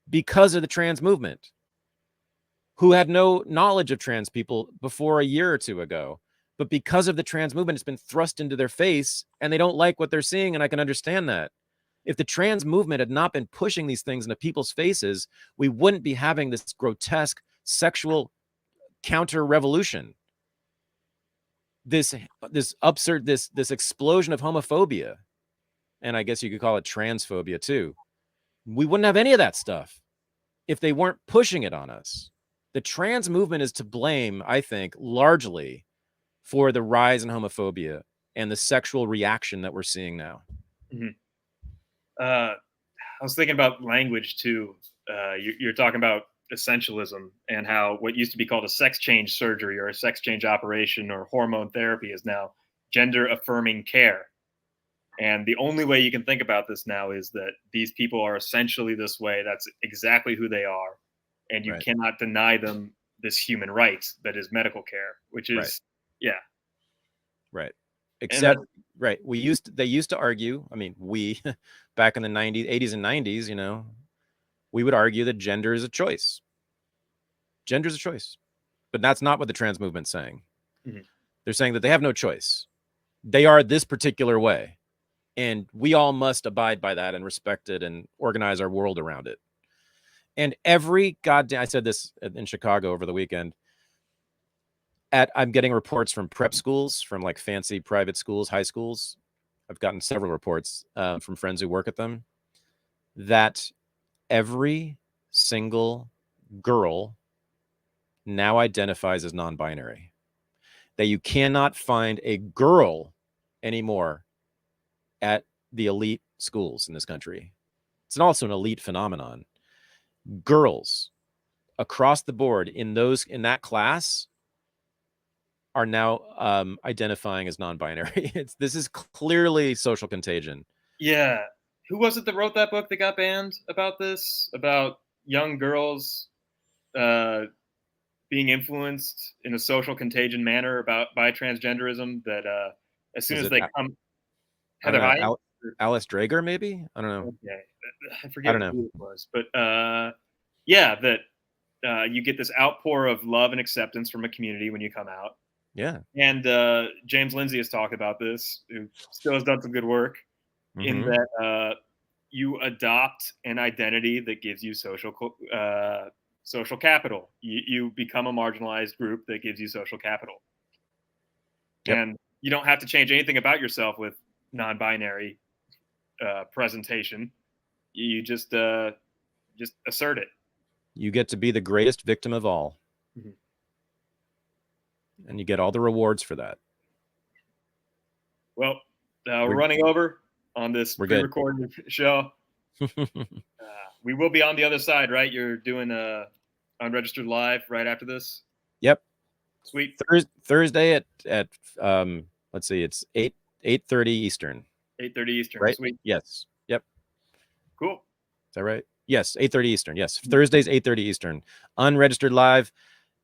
because of the trans movement, who had no knowledge of trans people before a year or two ago. But because of the trans movement, it's been thrust into their face, and they don't like what they're seeing. And I can understand that. If the trans movement had not been pushing these things into people's faces, we wouldn't be having this grotesque sexual counter-revolution. This absurd, this explosion of homophobia. And I guess you could call it transphobia too. We wouldn't have any of that stuff if they weren't pushing it on us. The trans movement is to blame, I think, largely for the rise in homophobia and the sexual reaction that we're seeing now. Mm-hmm. I was thinking about language too. You're talking about essentialism, and how what used to be called a sex change surgery or a sex change operation or hormone therapy is now gender affirming care. And the only way you can think about this now is that these people are essentially this way. That's exactly who they are. And you cannot deny them this human right that is medical care, which is, Right. Except, they used to argue, I mean, back in the 80s and 90s, you know, we would argue that gender is a choice. Gender is a choice. But that's not what the trans movement's saying. Mm-hmm. They're saying that they have no choice. They are this particular way. And we all must abide by that and respect it and organize our world around it. And every goddamn, I said this in Chicago over the weekend, I'm getting reports from prep schools, from like fancy private schools, high schools. I've gotten several reports from friends who work at them that every single girl now identifies as non-binary. That you cannot find a girl anymore at the elite schools in this country. It's also an elite phenomenon. Girls across the board in that class are now identifying as non-binary. This is clearly social contagion. Yeah. Who was it that wrote that book that got banned about this? About young girls being influenced in a social contagion manner by transgenderism, that as soon as they come... Heather Heyer? Alice Drager, maybe? I don't know. Okay. I forget who it was. But that you get this outpour of love and acceptance from a community when you come out. Yeah. And James Lindsay has talked about this, who still has done some good work, in that you adopt an identity that gives you social capital. You become a marginalized group that gives you social capital. Yep. And you don't have to change anything about yourself with non-binary presentation. You just assert it. You get to be the greatest victim of all. Mm-hmm. And you get all the rewards for that. Well, we're running over on this pre-recorded show. We will be on the other side, right? You're doing Unregistered live right after this? Yep. Sweet. Thursday at let's see, it's 8:30 Eastern. 8:30 Eastern. Right? Sweet. Yes. Yep. Cool. Is that right? Yes, 8:30 Eastern. Yes. Thursdays 8:30 Eastern. Unregistered live.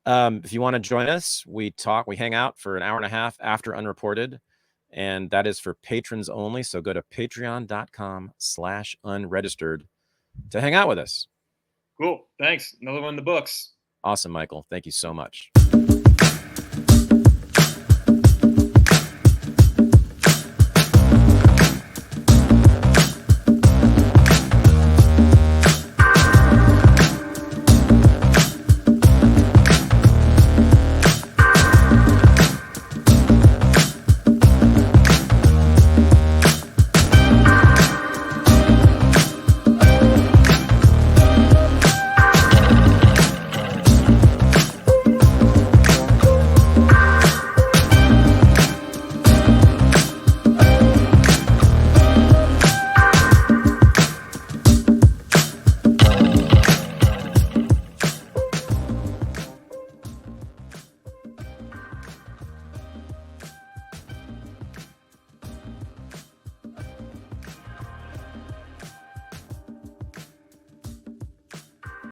If you want to join us, we hang out for an hour and a half after Unreported, and that is for patrons only. So go to patreon.com/unregistered to hang out with us. Cool. Thanks. Another one in the books. Awesome, Michael. Thank you so much.